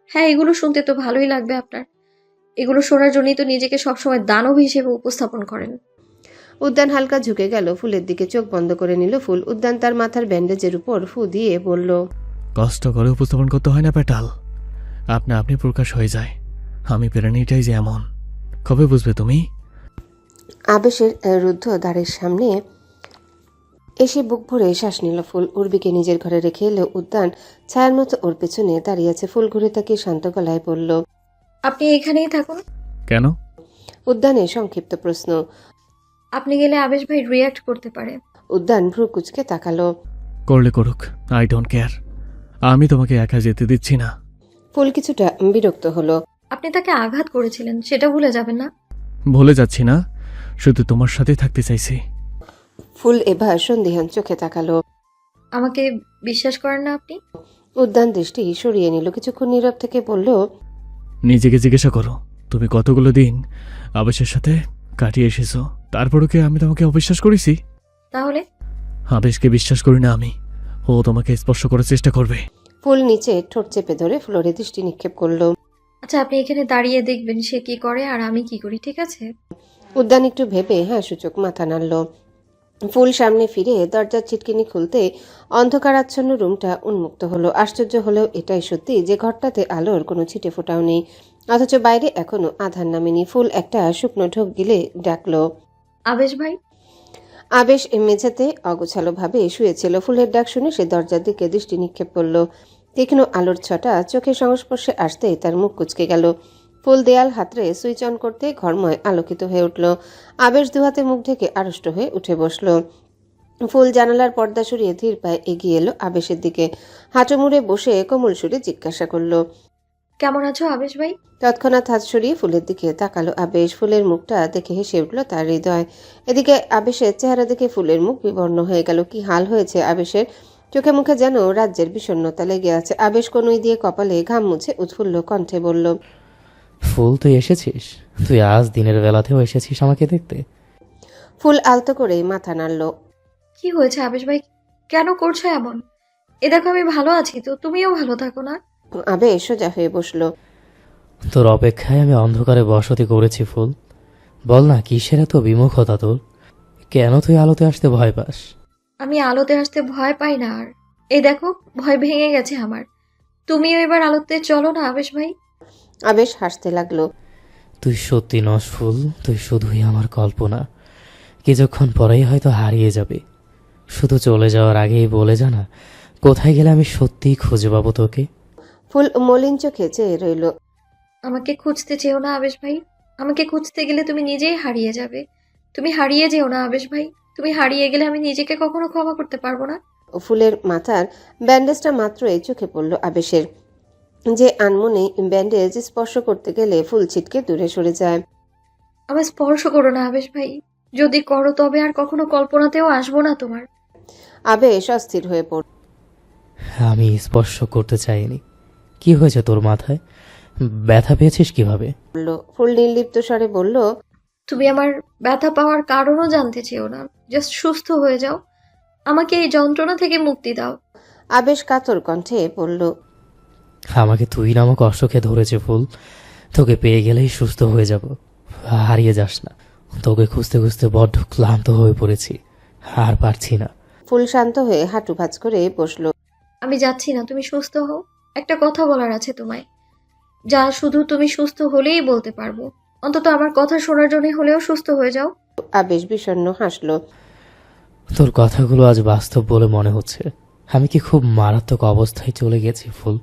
হ্যাঁ, এগুলো শুনতে তো ভালোই লাগবে আপনার। এগুলো শোনার জন্যই তো নিজেকে সবসময় দানব হিসেবে উপস্থাপন করেন। উদ্যান হালকা ঝুঁকে গেল, ফুলের দিকে চোখ বন্ধ করে নিল ফুল। উদ্যান তার মাথার ব্যান্ডেজের উপর ফু দিয়ে বলল, কষ্ট করে উপস্থাপন করতে হয় না পেটাল, আপনা আপনি প্রকাশ হয়ে যায়। আমি প্রাণীটাই যে এমন, কবে বুঝবে তুমি? আবেশের রুদ্ধ দ্বারের সামনে এসে বুক ভরে শ্বাস নিল ফুল। উর্বিকে নিজের ঘরে রেখে এলো উদ্যান ছায়ার মতো ওর পেছনে দাঁড়িয়ে আছে। ফুল ঘুরে তাকিয়ে শান্ত গলায় বলল, আপনি এখানেই থাকুন। কেন? উদ্যানের সংক্ষিপ্ত প্রশ্ন। আপনি গেলে আবেশ ভাই রিয়্যাক্ট করতে পারে। উদ্যান ভ্রু কুচকে তাকালো। করলে করুক, আই ডোন্ট কেয়ার। আমি তোমাকে একা যেতে দিচ্ছি না। ফুল কিছুটা বিরক্ত হলো। আপনি তাকে আঘাত করেছিলেন, সেটা ভুলে যাবেন না। ভুলে যাচ্ছি না, শুধু তোমার সাথে থাকতে চাইছি। ফুল এবার সন্দিহান চোখে তাকালো। আমাকে বিশ্বাস করেন না আপনি? উদ্যান দৃষ্টি সরিয়ে নিল, কিছুক্ষণ নীরব থেকে বলল, নিজেকে জিজ্ঞাসা করো, তুমি কতগুলো দিন আবেশের সাথে কাটিয়ে এসেছো, তারপরও কি আমি তোমাকে অবিশ্বাস করেছি? তাহলে আবেশকে বিশ্বাস করি না আমি। ও তোমাকে স্পর্শ করার চেষ্টা করবে। ফুল নিচে ঠোঁট চেপে ধরে ফ্লোরে দৃষ্টি নিক্ষেপ করলো। আচ্ছা, আপনি এখানে দাঁড়িয়ে দেখবেন সে কি করে আর আমি কি করি, ঠিক আছে? উদ্যান একটু ভেবে হ্যাঁ সূচক মাথা নাড়ল। ফুল সামনে ফিরে দরজার ছিটকিনি খুলতে অন্ধকারাচ্ছন্ন রুমটা উন্মুক্ত হলো। আশ্চর্য হলেও এটাই সত্যি যে ঘরটাতে আলোর কোনো ছিটে ফোটাও নেই, অথচ বাইরে এখনো আধার নামেনি। ফুল একটা শুকনো ঢোক গিলে ডাকলো, আবেশ ভাই। আবেশ মেঝেতে অগোছালো ভাবে শুয়েছিল। ফুলের ডাক শুনে সে দরজার দিকে দৃষ্টি নিক্ষেপ করল। তীক্ষ্ণ আলোর ছটা চোখের সংস্পর্শে আসতে তার মুখ কুঁচকে গেল। ফুল দেয়াল হাতড়ে সুইচ অন করতে ঘরময় আলোকিত হয়ে উঠল। আবেশ দুহাতে মুখ ঢেকে আড়ষ্ট হয়ে উঠে বসল। ফুল জানালার পর্দা সরিয়ে ধীর পায়ে এগিয়ে এলো আবেশের দিকে। হাঁটু মুড়ে বসে কোমল সুরে জিজ্ঞাসা করল, কেমন আছো আবেশ ভাই? তৎক্ষণাৎ হাত সরিয়ে ফুলের দিকে তাকালো আবেশ। ফুলের মুখটা দেখে হেসে উঠল তার হৃদয়। এদিকে আবেশের চেহারা দেখে ফুলের মুখ বিবর্ণ হয়ে গেল। কি হাল হয়েছে আবেশের! চোখে মুখে যেন রাজ্যের বিষণ্ণতা লেগে আছে। আবেশ কনুই দিয়ে কপালে ঘাম মুছে উৎফুল্ল কণ্ঠে বলল, ফুল, তুই এসেছিস? তুই আজ দিনের বেলাতেও এসেছিস আমাকে দেখতে? ফুল আলতো করে মাথা নাড়ল। কি হয়েছে আবেশ ভাই, কেন করছো এমন? এ দেখো আমি ভালো আছি তো, তুমিও ভালো থাকো না? আবেশ সোজা হয়ে বসলো। তোর অপেক্ষায় আমি অন্ধকারে বসতি করেছি ফুল। বল না, কিসের এত বিমুখতা তোর? কেন তুই আলোতে আসতে ভয় পাস? আমি আলোতে আসতে ভয় পাই না আর। এই দেখো, ভয় ভেঙে গেছে আমার। তুমিও এবার আলোতে চলো না আবেশ ভাই। আবেশ হাসতে লাগলো। তুই সত্যি নস ফুল, তুই শুধুই আমার কল্পনা। কিছুক্ষণ পরেই হয়তো হারিয়ে যাবে। শুধু চলে যাওয়ার আগেই বলে জানা, কোথায় গেলে আমি সত্যিই খুঁজে পাবো তোকে? ফুল মলিন চোখে চেয়ে রইল। আমাকে খুঁজতে চেও না আবেশ ভাই। আমাকে খুঁজতে গেলে তুমি নিজেই হারিয়ে যাবে। তুমি হারিয়ে যেও না আবেশ ভাই। তুমি হারিয়ে গেলে আমি নিজেকে কখনো ক্ষমা করতে পারবো না। ফুলের মাথার ব্যান্ডেজটা মাত্রই চোখে পড়ল আবেশের, যে আনমনেই ব্যান্ডেজ স্পর্শ করতে গেলে ফুল ছিটকে দূরে সরে যায়। আমার স্পর্শ করো না আবেশ ভাই। যদি করো তবে আর কখনো কল্পনাতেও আসবো না তোমার। আবেশ অস্থির হয়ে পড়ল। আমি স্পর্শ করতে চাইনি। কি হয়েছে তোর মাথায়? ব্যথা পেয়েছিস কিভাবে? ফুল নির্লিপ্ত স্বরে বলল, তুমি আমার ব্যথা পাওয়ার কারণও জানতে চেও না। জাস্ট সুস্থ হয়ে যাও, আমাকে এই যন্ত্রণা থেকে মুক্তি দাও। আবেশ কাতর কণ্ঠে বলল, আমাকে তুই নামক অসুখে ধরেছে ফুল। তোকে পেয়ে গেলেই সুস্থ হয়ে যাব। হারিয়ে যাস না। তোকে খুঁজতে খুঁজতে বড্ড ক্লান্ত হয়ে পড়েছি, আর পারছি না। ফুল শান্ত হয়ে হাঁটু ভাঁজ করে বসল। আমি যাচ্ছি না, তুমি সুস্থ হও। একটা কথা বলার আছে তোমায়, যা শুধু তুমি সুস্থ হলেই বলতে পারবো। অন্তত আমার কথা শোনার জন্য হলেও সুস্থ হয়ে যাও। আবেশ বিষণ্ণ হাসল। তোর কথাগুলো আজ বাস্তব বলে মনে হচ্ছে। আমি কি খুব মারাত্মক অবস্থায় চলে গেছি ফুল?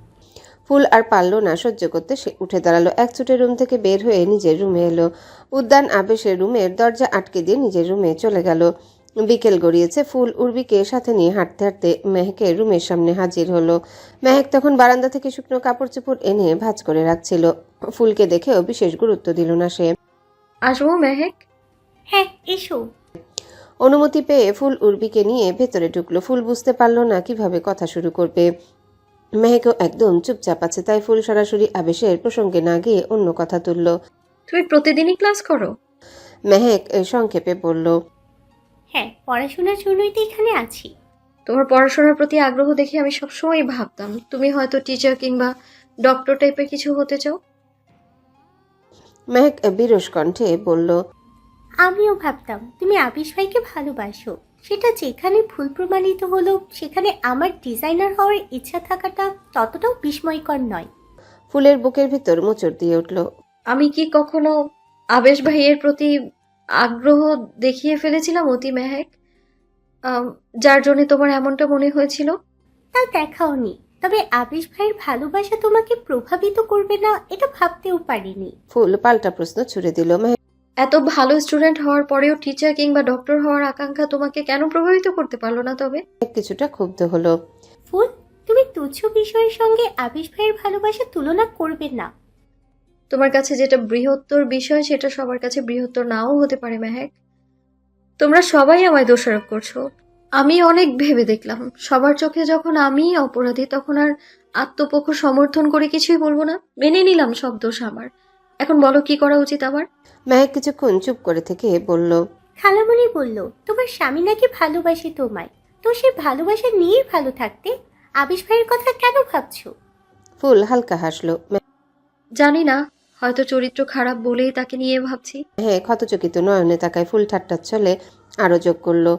ফুল আর পারল না সহ্য করতে, সে উঠে দাঁড়ালো। এক ছুটে রুম থেকে বের হয়ে নিজের রুমে এলো। উদ্যান আবেশের রুমের দরজা আটকে দিয়ে নিজের রুমে চলে গেল। বিকেল গড়িয়েছে। ফুল উর্বিকে সাথে নিয়ে হাঁটতে হাঁটতে মেহেকের রুমের সামনে হাজির হলো। মেহেক তখন বারান্দা থেকে শুকনো কাপড় চোপড় এনে ভাঁজ করে রাখছিল। ফুলকে দেখেও বিশেষ গুরুত্ব দিল না সে। আসবো মেহেক? হ্যাঁ, এসো। অনুমতি পেয়ে ফুল উর্বিকে নিয়ে ভেতরে ঢুকলো। ফুল বুঝতে পারলো না কিভাবে কথা শুরু করবে। মেহেকও একদম চুপচাপ আছে, তাই ফুল সরাসরি আবেশের প্রসঙ্গে না গিয়ে অন্য কথা তুলল। তুমি প্রতিদিনই ক্লাস করো? মেহেক সংক্ষেপে বলল, হ্যাঁ, পড়াশোনার জন্যই তো এখানে আছি। তোমার পড়াশোনার প্রতি আগ্রহ দেখে আমি সবসময় ভাবতাম তুমি হয়তো টিচার কিংবা ডক্টর টাইপের কিছু হতে চাও। মেহেক বিরস কণ্ঠে বলল, আমিও ভাবতাম তুমি আবিশ ভাইকে ভালোবাসো। সেটা যেখানে ভুল প্রমাণিত হলো সেখানে আমার ডিজাইনার হওয়ার ইচ্ছা থাকাটা ততটাও বিস্ময়কর নয়। ফুলের বুকের ভিতর মোচড় দিয়ে উঠল। আমি কি কখনো আবেশ ভাইয়ের প্রতি আগ্রহ দেখিয়ে ফেলেছিলাম অতি মেহেক, যার জন্য তোমার এমনটা মনে হয়েছিল? তা দেখাওনি, তবে আবিশ ভাইয়ের ভালোবাসা তোমাকে প্রভাবিত করবে না এটা ভাবতেও পারিনি। ফুল পাল্টা প্রশ্ন ছুড়ে দিল। মেহেক এত ভালো স্টুডেন্ট হওয়ার পরেও টিচার কিংবা ডক্টর হওয়ার আকাঙ্ক্ষা তোমাকে কেন প্রভাবিত করতে পারলো না? তবে কিছুটা ক্ষুব্ধ হলো। ফুল, তুমি তুচ্ছ বিষয়ের সঙ্গে আবিশ ভাইয়ের ভালোবাসা তুলনা করবে না। তোমার কাছে যেটা বৃহত্তর বিষয় সেটা সবার কাছে বৃহত্তর নাও হতে পারে মেহেক। তোমরা সবাই আমায় দোষারোপ করছো। আমি অনেক ভেবে দেখলাম, সবার চোখে যখন আমি অপরাধী তখন আর আত্মপক্ষ সমর্থন করে কিছুই বলবো না, মেনে নিলাম সব দোষ আমার। এখন বলো কি করা উচিত আমার? মেহেক কিছুক্ষণ চুপ করে থেকে বলল, খালামণি বলল তোমার স্বামী নাকি ভালোবাসে তোমায়, তো সে ভালোবাসা নিয়েই ভালো থাকতে আবিশ ভাইয়ের কথা কেন ভাবছো? ফুল হালকা হাসলো। জানি না, হয়তো চরিত্র খারাপ বলেই তাকে নিয়ে ভাবছি। মেহেক হতচকিত নয়নে তাকায়। ফুল ঠাট্টার ছলে আরো যোগ করলো,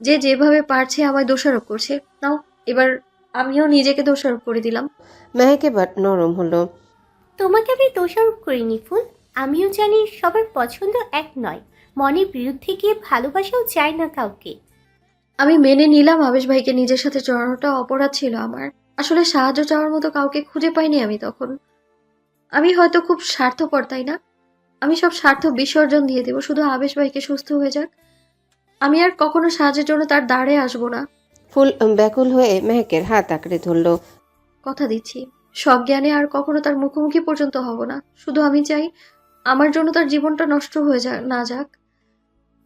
যে যেভাবে পারছে আমায় দোষারোপ করছে, নাও এবার আমিও নিজেকে দোষারোপ করে দিলাম। মেহেক এবার নরম হলো। তোমাকে আমি দোষারোপ করিনি ফুল, আমিও জানি সবার পছন্দ এক নয়, মনের বিরুদ্ধে গিয়ে ভালোবাসাও চায় না কাউকে। আমি মেনে নিলাম আবেশ ভাইকে নিজের সাথে জড়ানোটা অপরাধ ছিল আমার। আসলে সাহায্য চাওয়ার মতো কাউকে খুঁজে পাইনি আমি তখন। আমি হয়তো খুব স্বার্থপর, তাই না? আমি সব স্বার্থ বিসর্জন দিয়ে দেব, শুধু আবেশ ভাইকে সুস্থ হয়ে যাক। আমি আর কখনো সাহায্যের জন্য তার দ্বারে আসবো না। ফুল ব্যাকুল হয়ে মেহেকের হাত আঁকড়ে ধরলো। কথা দিচ্ছি, সব জ্ঞানে আর কখনো তার মুখোমুখি পর্যন্ত হব না। শুধু আমি চাই আমার জন্য তার জীবনটা নষ্ট হয়ে না যাক।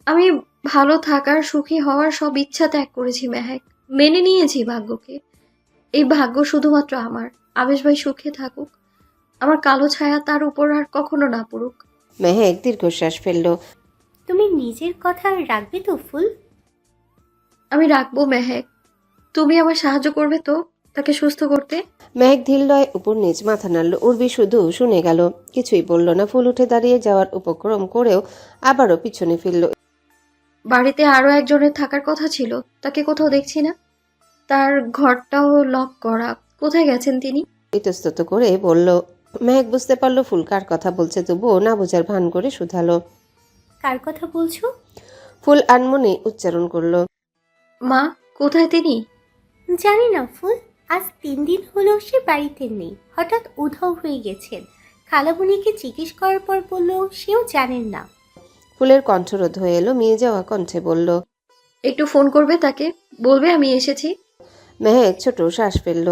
আমি ভালো থাকার, সুখী হওয়ার সব ইচ্ছা ত্যাগ করেছি মেহেক, মেনে নিয়েছি ভাগ্যকে। এই ভাগ্য শুধুমাত্র আমার। আবেশ ভাই সুখে থাকুক, আমার কালো ছায়া তার উপর আর কখনো না পড়ুক। মেহেক দীর্ঘশ্বাস ফেললো। তুমি নিজের কথা রাখবে তো ফুল? আমি রাখবো মেহেক। তুমি আমার সাহায্য করবে তো তাকে সুস্থ করতে? মেহেক ধীরলয়ে উপর নিচ মাথা নাড়ল। উর্বি শুধু শুনে গেল, কিছুই বলল না। ফুল উঠে দাঁড়িয়ে যাওয়ার উপক্রম করেও আবারও পিছনে ফিরল। বাড়িতে আরো একজনের থাকার কথা ছিল, তাকে কোথাও দেখছি না। তার ঘরটাও লক করা, কোথায় গেছেন তিনি? ইতস্তত করে বলল। মেহেক বুঝতে পারলো ফুল কার কথা বলছে, তবুও না বোঝার ভান করে শুধালো, কার কথা বলছো? ফুল আনমনে উচ্চারণ করলো, মা কোথায় তিনি? জানি না ফুল, আজ 3 দিন হলো সে বাড়িতে নেই, হঠাৎ উধাও হয়ে গেছেন। খালামণিকে জিজ্ঞেস করার পর বলল সেও জানেন না। ফুলের কণ্ঠরোধ হয়ে এলো, মেয়ে যাওয়া কণ্ঠে বলল, একটু ফোন করবে তাকে, বলবে আমি এসেছি। মেহেক ছোট শ্বাস ফেলল।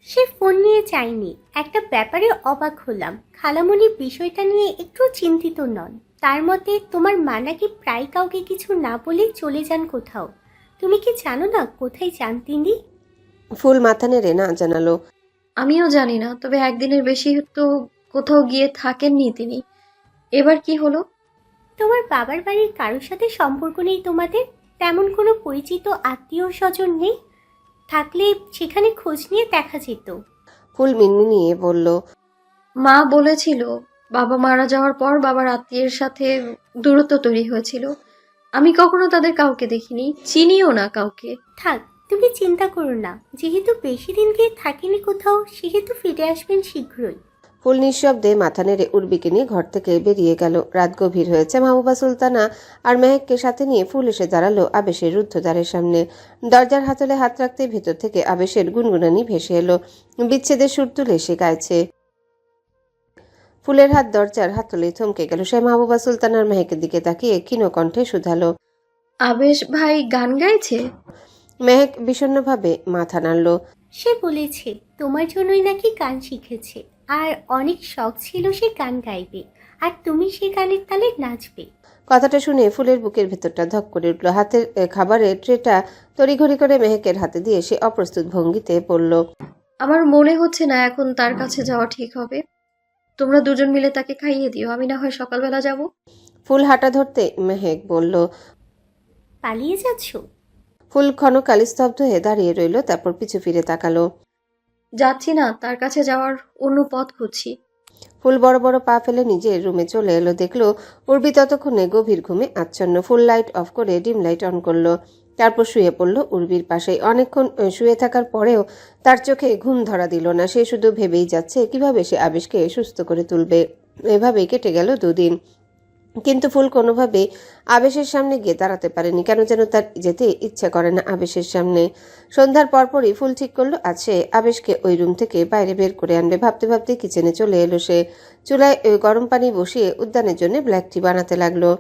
সে ফোন নিয়ে চায়নি। একটা ব্যাপারে অবাক হলাম, খালামণি বিষয়টা নিয়ে একটু চিন্তিত নন। তার মতে তোমার মা নাকি প্রায় কাউকে কিছু না বলে চলে যান কোথাও। তুমি কি জানো না কোথায় যান তিনি? ফুল মাথা নেড়ে না জানালো, আমিও জানি না, তবে একদিনের বেশি তো কোথাও গিয়ে থাকেননি তিনি। এবার কি হলো? তোমার বাবার বাড়ির কারোর সাথে সম্পর্ক নেই তোমাদের? তেমন কোনো পরিচিত আত্মীয় স্বজন নেই? থাকলে সেখানে খোঁজ নিয়ে দেখা যেত। ফুল মিনমিনিয়ে বলল, মা বলেছিল বাবা মারা যাওয়ার পর বাবার আত্মীয়ের সাথে দূরত্ব তৈরি হয়েছিল। আমি কখনো তাদের কাউকে দেখিনি, চিনিও না কাউকে। থাক, তুমি চিন্তা করো না, যেহেতু বেশি দিন গিয়ে থাকিনি কোথাও, সেহেতু ফিরে আসবেন শীঘ্রই। ফুল নিঃশব্দে মাথা নেড়ে উর্বিকে নিয়ে ঘর থেকে বেরিয়ে গেল। রাত গভীর হয়েছে। মাহবুবা সুলতানা আর মেহেককে সাথে নিয়ে ফুল এসে দাঁড়ালো আবেশের রুদ্ধদ্বারের সামনে। দরজার হাতলে হাত রাখতে ভেতর থেকে আবেশের গুনগুনানি ভেসে এলো। বিচ্ছেদের সুর তুলে সে গাইছে। ফুলের হাত দরজার হাতলে থমকে গেল। সে মাহবুবা সুলতানার মেহেকের দিকে তাকিয়ে ক্ষীণ কণ্ঠে শুধালো, আবেশ ভাই গান গাইছে? মেহেক বিষণ্ণভাবে মাথা নাড়ল। সে বলেছে তোমার জন্যই নাকি গান শিখেছে, আর অনেক শখ ছিল সে গান গাইবে, আর তুমি সে গানের তালে নাচবে। কথাটা শুনে ফুলের বুকের ভেতরটা ধক করে উঠল। হাতের খাবারের ট্রেটা তড়িঘড়ি করে মেহেকের হাতে দিয়ে সে অপ্রস্তুত ভঙ্গিতে বলল, আমার মনে হচ্ছে না এখন তার কাছে যাওয়া ঠিক হবে। তোমরা দুজন মিলে তাকে খাইয়ে দিও, আমি না হয় সকালবেলা যাব। ফুল হাঁটা ধরতে মেহেক বলল, পালিয়ে যাচ্ছ? ফুল ক্ষণকাল স্তব্ধ হয়ে দাঁড়িয়ে রইল, তারপর পিছু ফিরে তাকালো। যাচ্ছি না, তার কাছে যাওয়ার অন্য পথ খুঁজছি। ফুল বড় বড় পা ফেলে নিজের রুমে চলে এলো। দেখলো উর্বি ততক্ষণে গভীর ঘুমে আচ্ছন্ন। ফুল লাইট অফ করে ডিম লাইট অন করলো, তারপর শুয়ে পড়ল উর্বির পাশেই। অনেকক্ষণ শুয়ে থাকার পরেও তার চোখে ঘুম ধরা দিল না। সে শুধু ভেবেই যাচ্ছে কিভাবে সে আবেশকে সুস্থ করে তুলবে। এভাবেই কেটে গেল 2 দিন, কিন্তু ফুল কোনোভাবে আবেশের সামনে গিয়ে দাঁড়াতে পারেনি। কেন যেন তার যেতে ইচ্ছা করে না আবেশের সামনে। সন্ধ্যার পরপরই ফুল ঠিক করলো আজ সে আবেশকে ওই রুম থেকে বাইরে বের করে আনবে। ভাবতে ভাবতে কিচেনে চলে এলো সে। চুলায় গরম পানি বসিয়ে উদ্যানের জন্য ব্ল্যাক টি বানাতে লাগলো।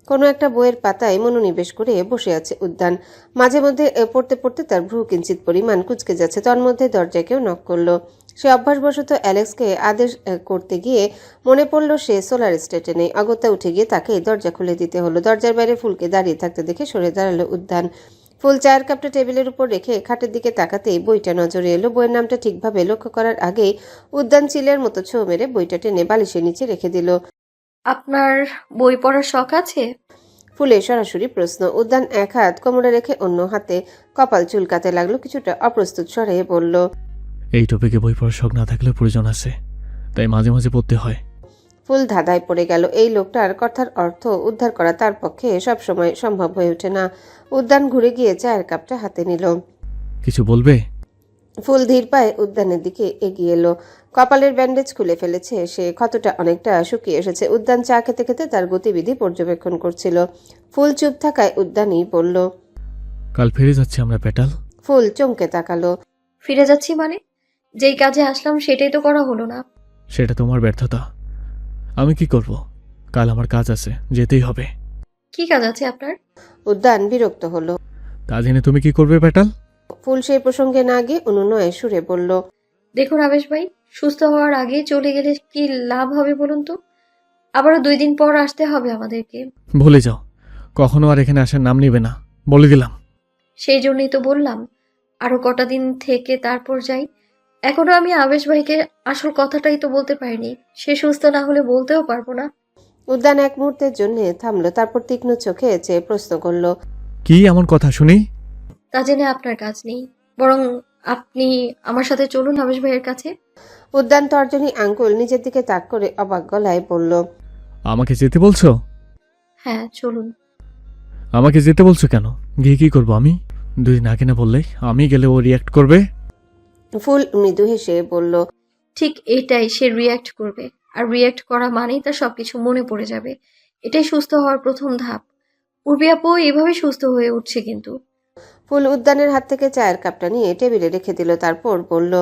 কোনো একটা বইয়ের পাতায় মনোনিবেশ করে বসে আছে উদ্যান। মাঝে মধ্যে পড়তে পড়তে তার ভ্রু কিঞ্চিত পরিমাণ কুঁচকে যাচ্ছে। তন্মধ্যে দরজায় কেউ নক করলো। সে অভ্যাসবশত অ্যালেক্সকে আদেশ করতে গিয়ে মনে পড়ল সে সোলার স্টেটে নেই। অগত্যা উঠে গিয়ে তাকে দরজা খুলে দিতে হলো। দরজার বাইরে ফুলকে দাঁড়িয়ে থাকতে দেখে সরে দাঁড়ালো উদ্যান। ফুল চায়ের কাপটা টেবিলের উপর রেখে খাটের দিকে তাকাতেই বইটা নজরে এলো। বইয়ের নামটা ঠিকভাবে লক্ষ্য করার আগেই উদ্যান চিলের মতো ছোঁ মেরে বইটা টেনে বালিশের নিচে রেখে দিল। আপনার বই পড়ার শখ আছে? ফুলের সরাসরি প্রশ্ন। উদ্যান এক হাত কোমরে রেখে অন্য হাতে কপাল চুলকাতে লাগলো। কিছুটা অপ্রস্তুত স্বরে বলল, এই টপিকে বই পড়ার শখ না থাকলেও প্রয়োজন আছে, তাই মাঝে মাঝে পড়তে হয়। ফুল ধাঁধায় পড়ে গেল। এই লোকটার কথার অর্থ উদ্ধার করা তার পক্ষে সবসময় সম্ভব হয়ে ওঠে না। উদ্যান ঘুরে গিয়ে চায়ের কাপটা হাতে নিল। কিছু বলবে? ফুল ধীর পায়ে উদ্যানের দিকে এগিয়ে এলো। কপালের ব্যান্ডেজ খুলে ফেলেছে সে, ক্ষতটা অনেকটা শুকিয়ে এসেছে। উদ্যান চা খেতে খেতে তার গতিবিধি পর্যবেক্ষণ করছিল। ফুল চুপ থাকায় উদ্যানই বলল, কাল ফিরে যাচ্ছি আমরা পেটাল। ফুল চমকে তাকালো। ফিরে যাচ্ছি মানে? যেই কাজে আসলাম সেটাই তো করা হলো না। সেটা তোমার ব্যর্থতা। আমি কি করব? কাল আমার কাজ আছে, যেতেই হবে। কি কাজ আছে আপনার? উদ্যান বিরক্ত হলো। তা জেনে তুমি কি করবে পেটাল? ফুল সেই প্রসঙ্গে না গিয়ে অনুনয়ে সুরে বলল, দেখুন আবেশ ভাই, সুস্থ হওয়ার আগে চলে গেলে কি লাভ হবে বলুন তো? আবারও 2 দিন পর আসতে হবে আমাদেরকে। ভুলে যাও, কখনো আর এখানে আসার নাম নিবে না, বলে দিলাম। সেই জন্যই তো বললাম আরো কটা দিন থেকে তারপর যাই। এখনো আমি আবেশ ভাইকে আসল কথাটাই তো বলতে পারিনি। সে সুস্থ না হলে বলতেও পারবো না। উদ্যান এক মুহূর্তের জন্য থামলো, তারপর তীক্ষ্ণ চোখে চেয়ে প্রশ্ন করল, কি এমন কথা শুনি? তা জেনে আপনার কাজ নেই, বরং আপনি আমার সাথে চলুন আবেশ ভাইয়ের কাছে। উদ্যান তর্জনী আঙ্গুল নিজের দিকে তাক করে অবাক গলায় বলল, আমাকে যেতে বলছো? হ্যাঁ চলুন। আমাকে যেতে বলছো কেন? গিয়ে কি করবো আমি? 2 দিন আগে না বললে আমি গেলে ও রিয়াক্ট করবে? ফুল মৃদু হেসে বলল, ঠিক এটাই, সে রিয়্যাক্ট করবে। আর রিয়্যাক্ট করা মানেই তার সবকিছু মনে পড়ে যাবে। এটাই সুস্থ হওয়ার প্রথম ধাপ। উর্বি আপু এভাবে সুস্থ হয়ে উঠছে কিন্তু। ফুল উদ্যানের হাত থেকে চায়ের কাপটা নিয়ে টেবিলে রেখে দিল, তারপর বলল,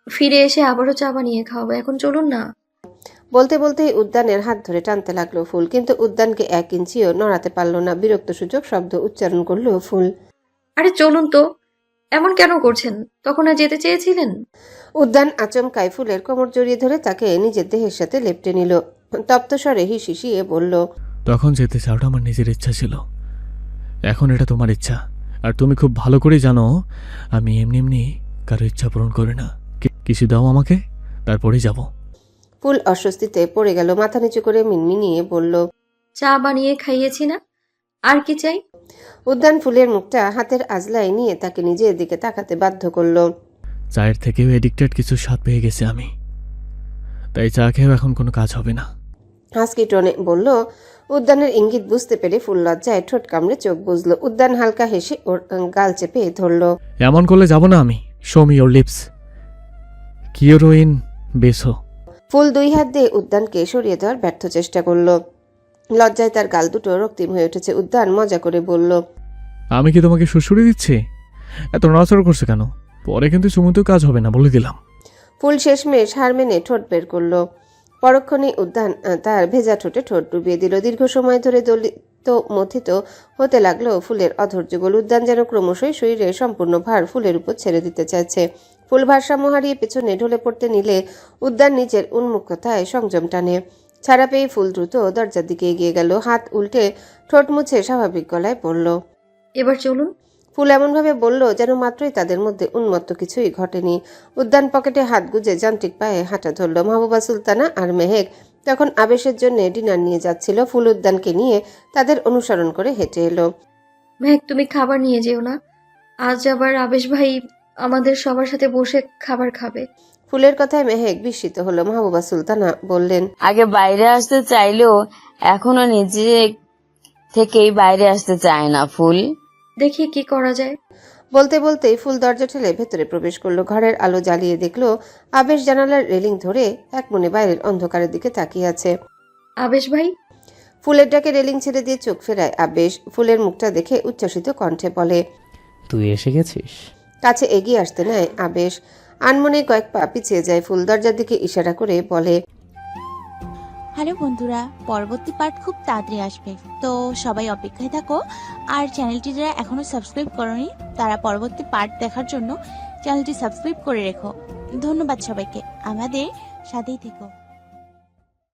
ফিরে এসে আবারও চা বানিয়ে খাওয়াবো, এখন চলুন না। বলতে বলতেই উদ্যানের হাত ধরে টানতে লাগলো ফুল, কিন্তু উদ্যানকে 1 ইঞ্চিও নড়াতে পারল না। বিরক্ত সূচক শব্দ উচ্চারণ করলো ফুল। আরে চলুন তো, এমন কেন করছেন? তখন আর যেতে চেয়েছিলেন? উদ্যান আচমকায় ফুলের কোমর জড়িয়ে ধরে তাকে নিজের দেহের সাথে লেপটে নিল। তপ্ত স্বরে হিসিয়ে বলল, তখন যেতে চাওটা আমার নিজের ইচ্ছা ছিল, এখন এটা তোমার ইচ্ছা। আর তুমি খুব ভালো করে জানো আমি এমনি এমনি কারো ইচ্ছা পূরণ করি না। কিছু দাও আমাকে, তারপরেই যাব। ফুল অস্বস্তিতে পড়ে গেল, মাথা নিচু করে মিনমিনিয়ে বলল, চা বানিয়ে খাইয়েছি না, আর কি চাই? উদ্যান ফুলের মুখটা হাতের আজলায় নিয়ে তাকে নিজের দিকে তাকাতে বাধ্য করল। চায়ের থেকেও এডিক্টেড কিছু স্বাদ পেয়ে গেছে আমি, তাই চা খেয়েও এখন কোনো কাজ হবে না। হাসকি টোনে বলল। উদ্যানের ইঙ্গিত বুঝতে পেরে ফুল লজ্জায় ঠোঁট কামড়ে চোখ বুঝলো। উদ্যান হালকা হেসে ওর গাল চেপে ধরল। এমন করলে যাব না আমি। শো মি ইয়োর লিপস, কিওরোইন বেসো। ফুল 2 হাত দিয়ে উদ্যানকে সরিয়ে দেওয়ার ব্যর্থ চেষ্টা করলো। লজ্জায় তার গাল দুটো রক্তিম হয়ে উঠেছে। উদ্যান মজা করে বলল, আমি কি তোমাকে শ্বশুরি দিচ্ছি? এত নড়াচড়া করছে কেন? পরে কিন্তু চুমুতেও কাজ হবে না, বলে দিলাম। ফুল শেষমেশ হার মেনে ঠোঁট বের করলো। পরক্ষণে উদ্যান তার ভেজা ঠোঁটে ঠোঁট ডুবিয়ে দিল। দীর্ঘ সময় ধরে দলিত মথিত হতে লাগলো ফুলের অধৈর্যগোল। উদ্যান যেন ক্রমশই শরীরে সম্পূর্ণ ভার ফুলের উপর ছেড়ে দিতে চাইছে। ফুল ভারসাম্য হারিয়ে পেছনে ঢলে পড়তে নিলে উদ্যান নিজের উন্মুক্ততায় সংযম টানে। ছাড়া পেয়ে ফুল দ্রুত দরজার দিকে এগিয়ে গেল। হাত উল্টে ঠোঁট মুছে স্বাভাবিক গলায় বলল, এবার চলুন। ফুল এমনভাবে বলল যেন মাত্রই তাদের মধ্যে উন্মত্ত কিছুই ঘটেনি। উদ্যান পকেটে হাত গুজে যান্ত্রিক পায়ে হাঁটা ধরল। মাহবুবা সুলতানা আর মেহেক তখন আবেশের জন্য ডিনার নিয়ে যাচ্ছিল। ফুল উদ্যানকে নিয়ে তাদের অনুসরণ করে হেঁটে এলো। মেহেক তুমি খাবার নিয়ে যেও না, আজ আবার আবেশ ভাই আমাদের সবার সাথে বসে খাবার খাবে। ফুলের কথায় মেহেক বিস্মিত হলো। মাহবুবা সুলতানা বললেন, আগে বাইরে আসতে চাইলেও এখনো নিজে থেকেই বাইরে আসতে চায় না ফুল। দেখি কি করা যায়। বলতে বলতেই ফুল দরজা ঠেলে ভেতরে প্রবেশ করলো। ঘরের আলো জ্বালিয়ে দেখলো আবেশ জানালার রেলিং ধরে এক মনে বাইরের অন্ধকারের দিকে তাকিয়ে আছে। আবেশ ভাই। ফুলের ডাকে রেলিং ছেড়ে দিয়ে চোখ ফেরায় আবেশ। ফুলের মুখটা দেখে উচ্ছ্বসিত কণ্ঠে বলে, তুই এসে গেছিস? কাছে এগিয়ে আসতে নেয় আবেশ। আনমনে কয়েক পা পিছিয়ে যায়। ফুল দরজার দিকে ইশারা করে বলে, হ্যালো বন্ধুরা, পরবর্তী পার্ট খুব তাড়াতাড়ি আসবে, তো সবাই অপেক্ষায় থাকো। আর চ্যানেলটি যারা এখনো সাবস্ক্রাইব করোনি তারা পরবর্তী পার্ট দেখার জন্য চ্যানেলটি সাবস্ক্রাইব করে রেখো। ধন্যবাদ সবাইকে, আমাদের সাথেই থেকো।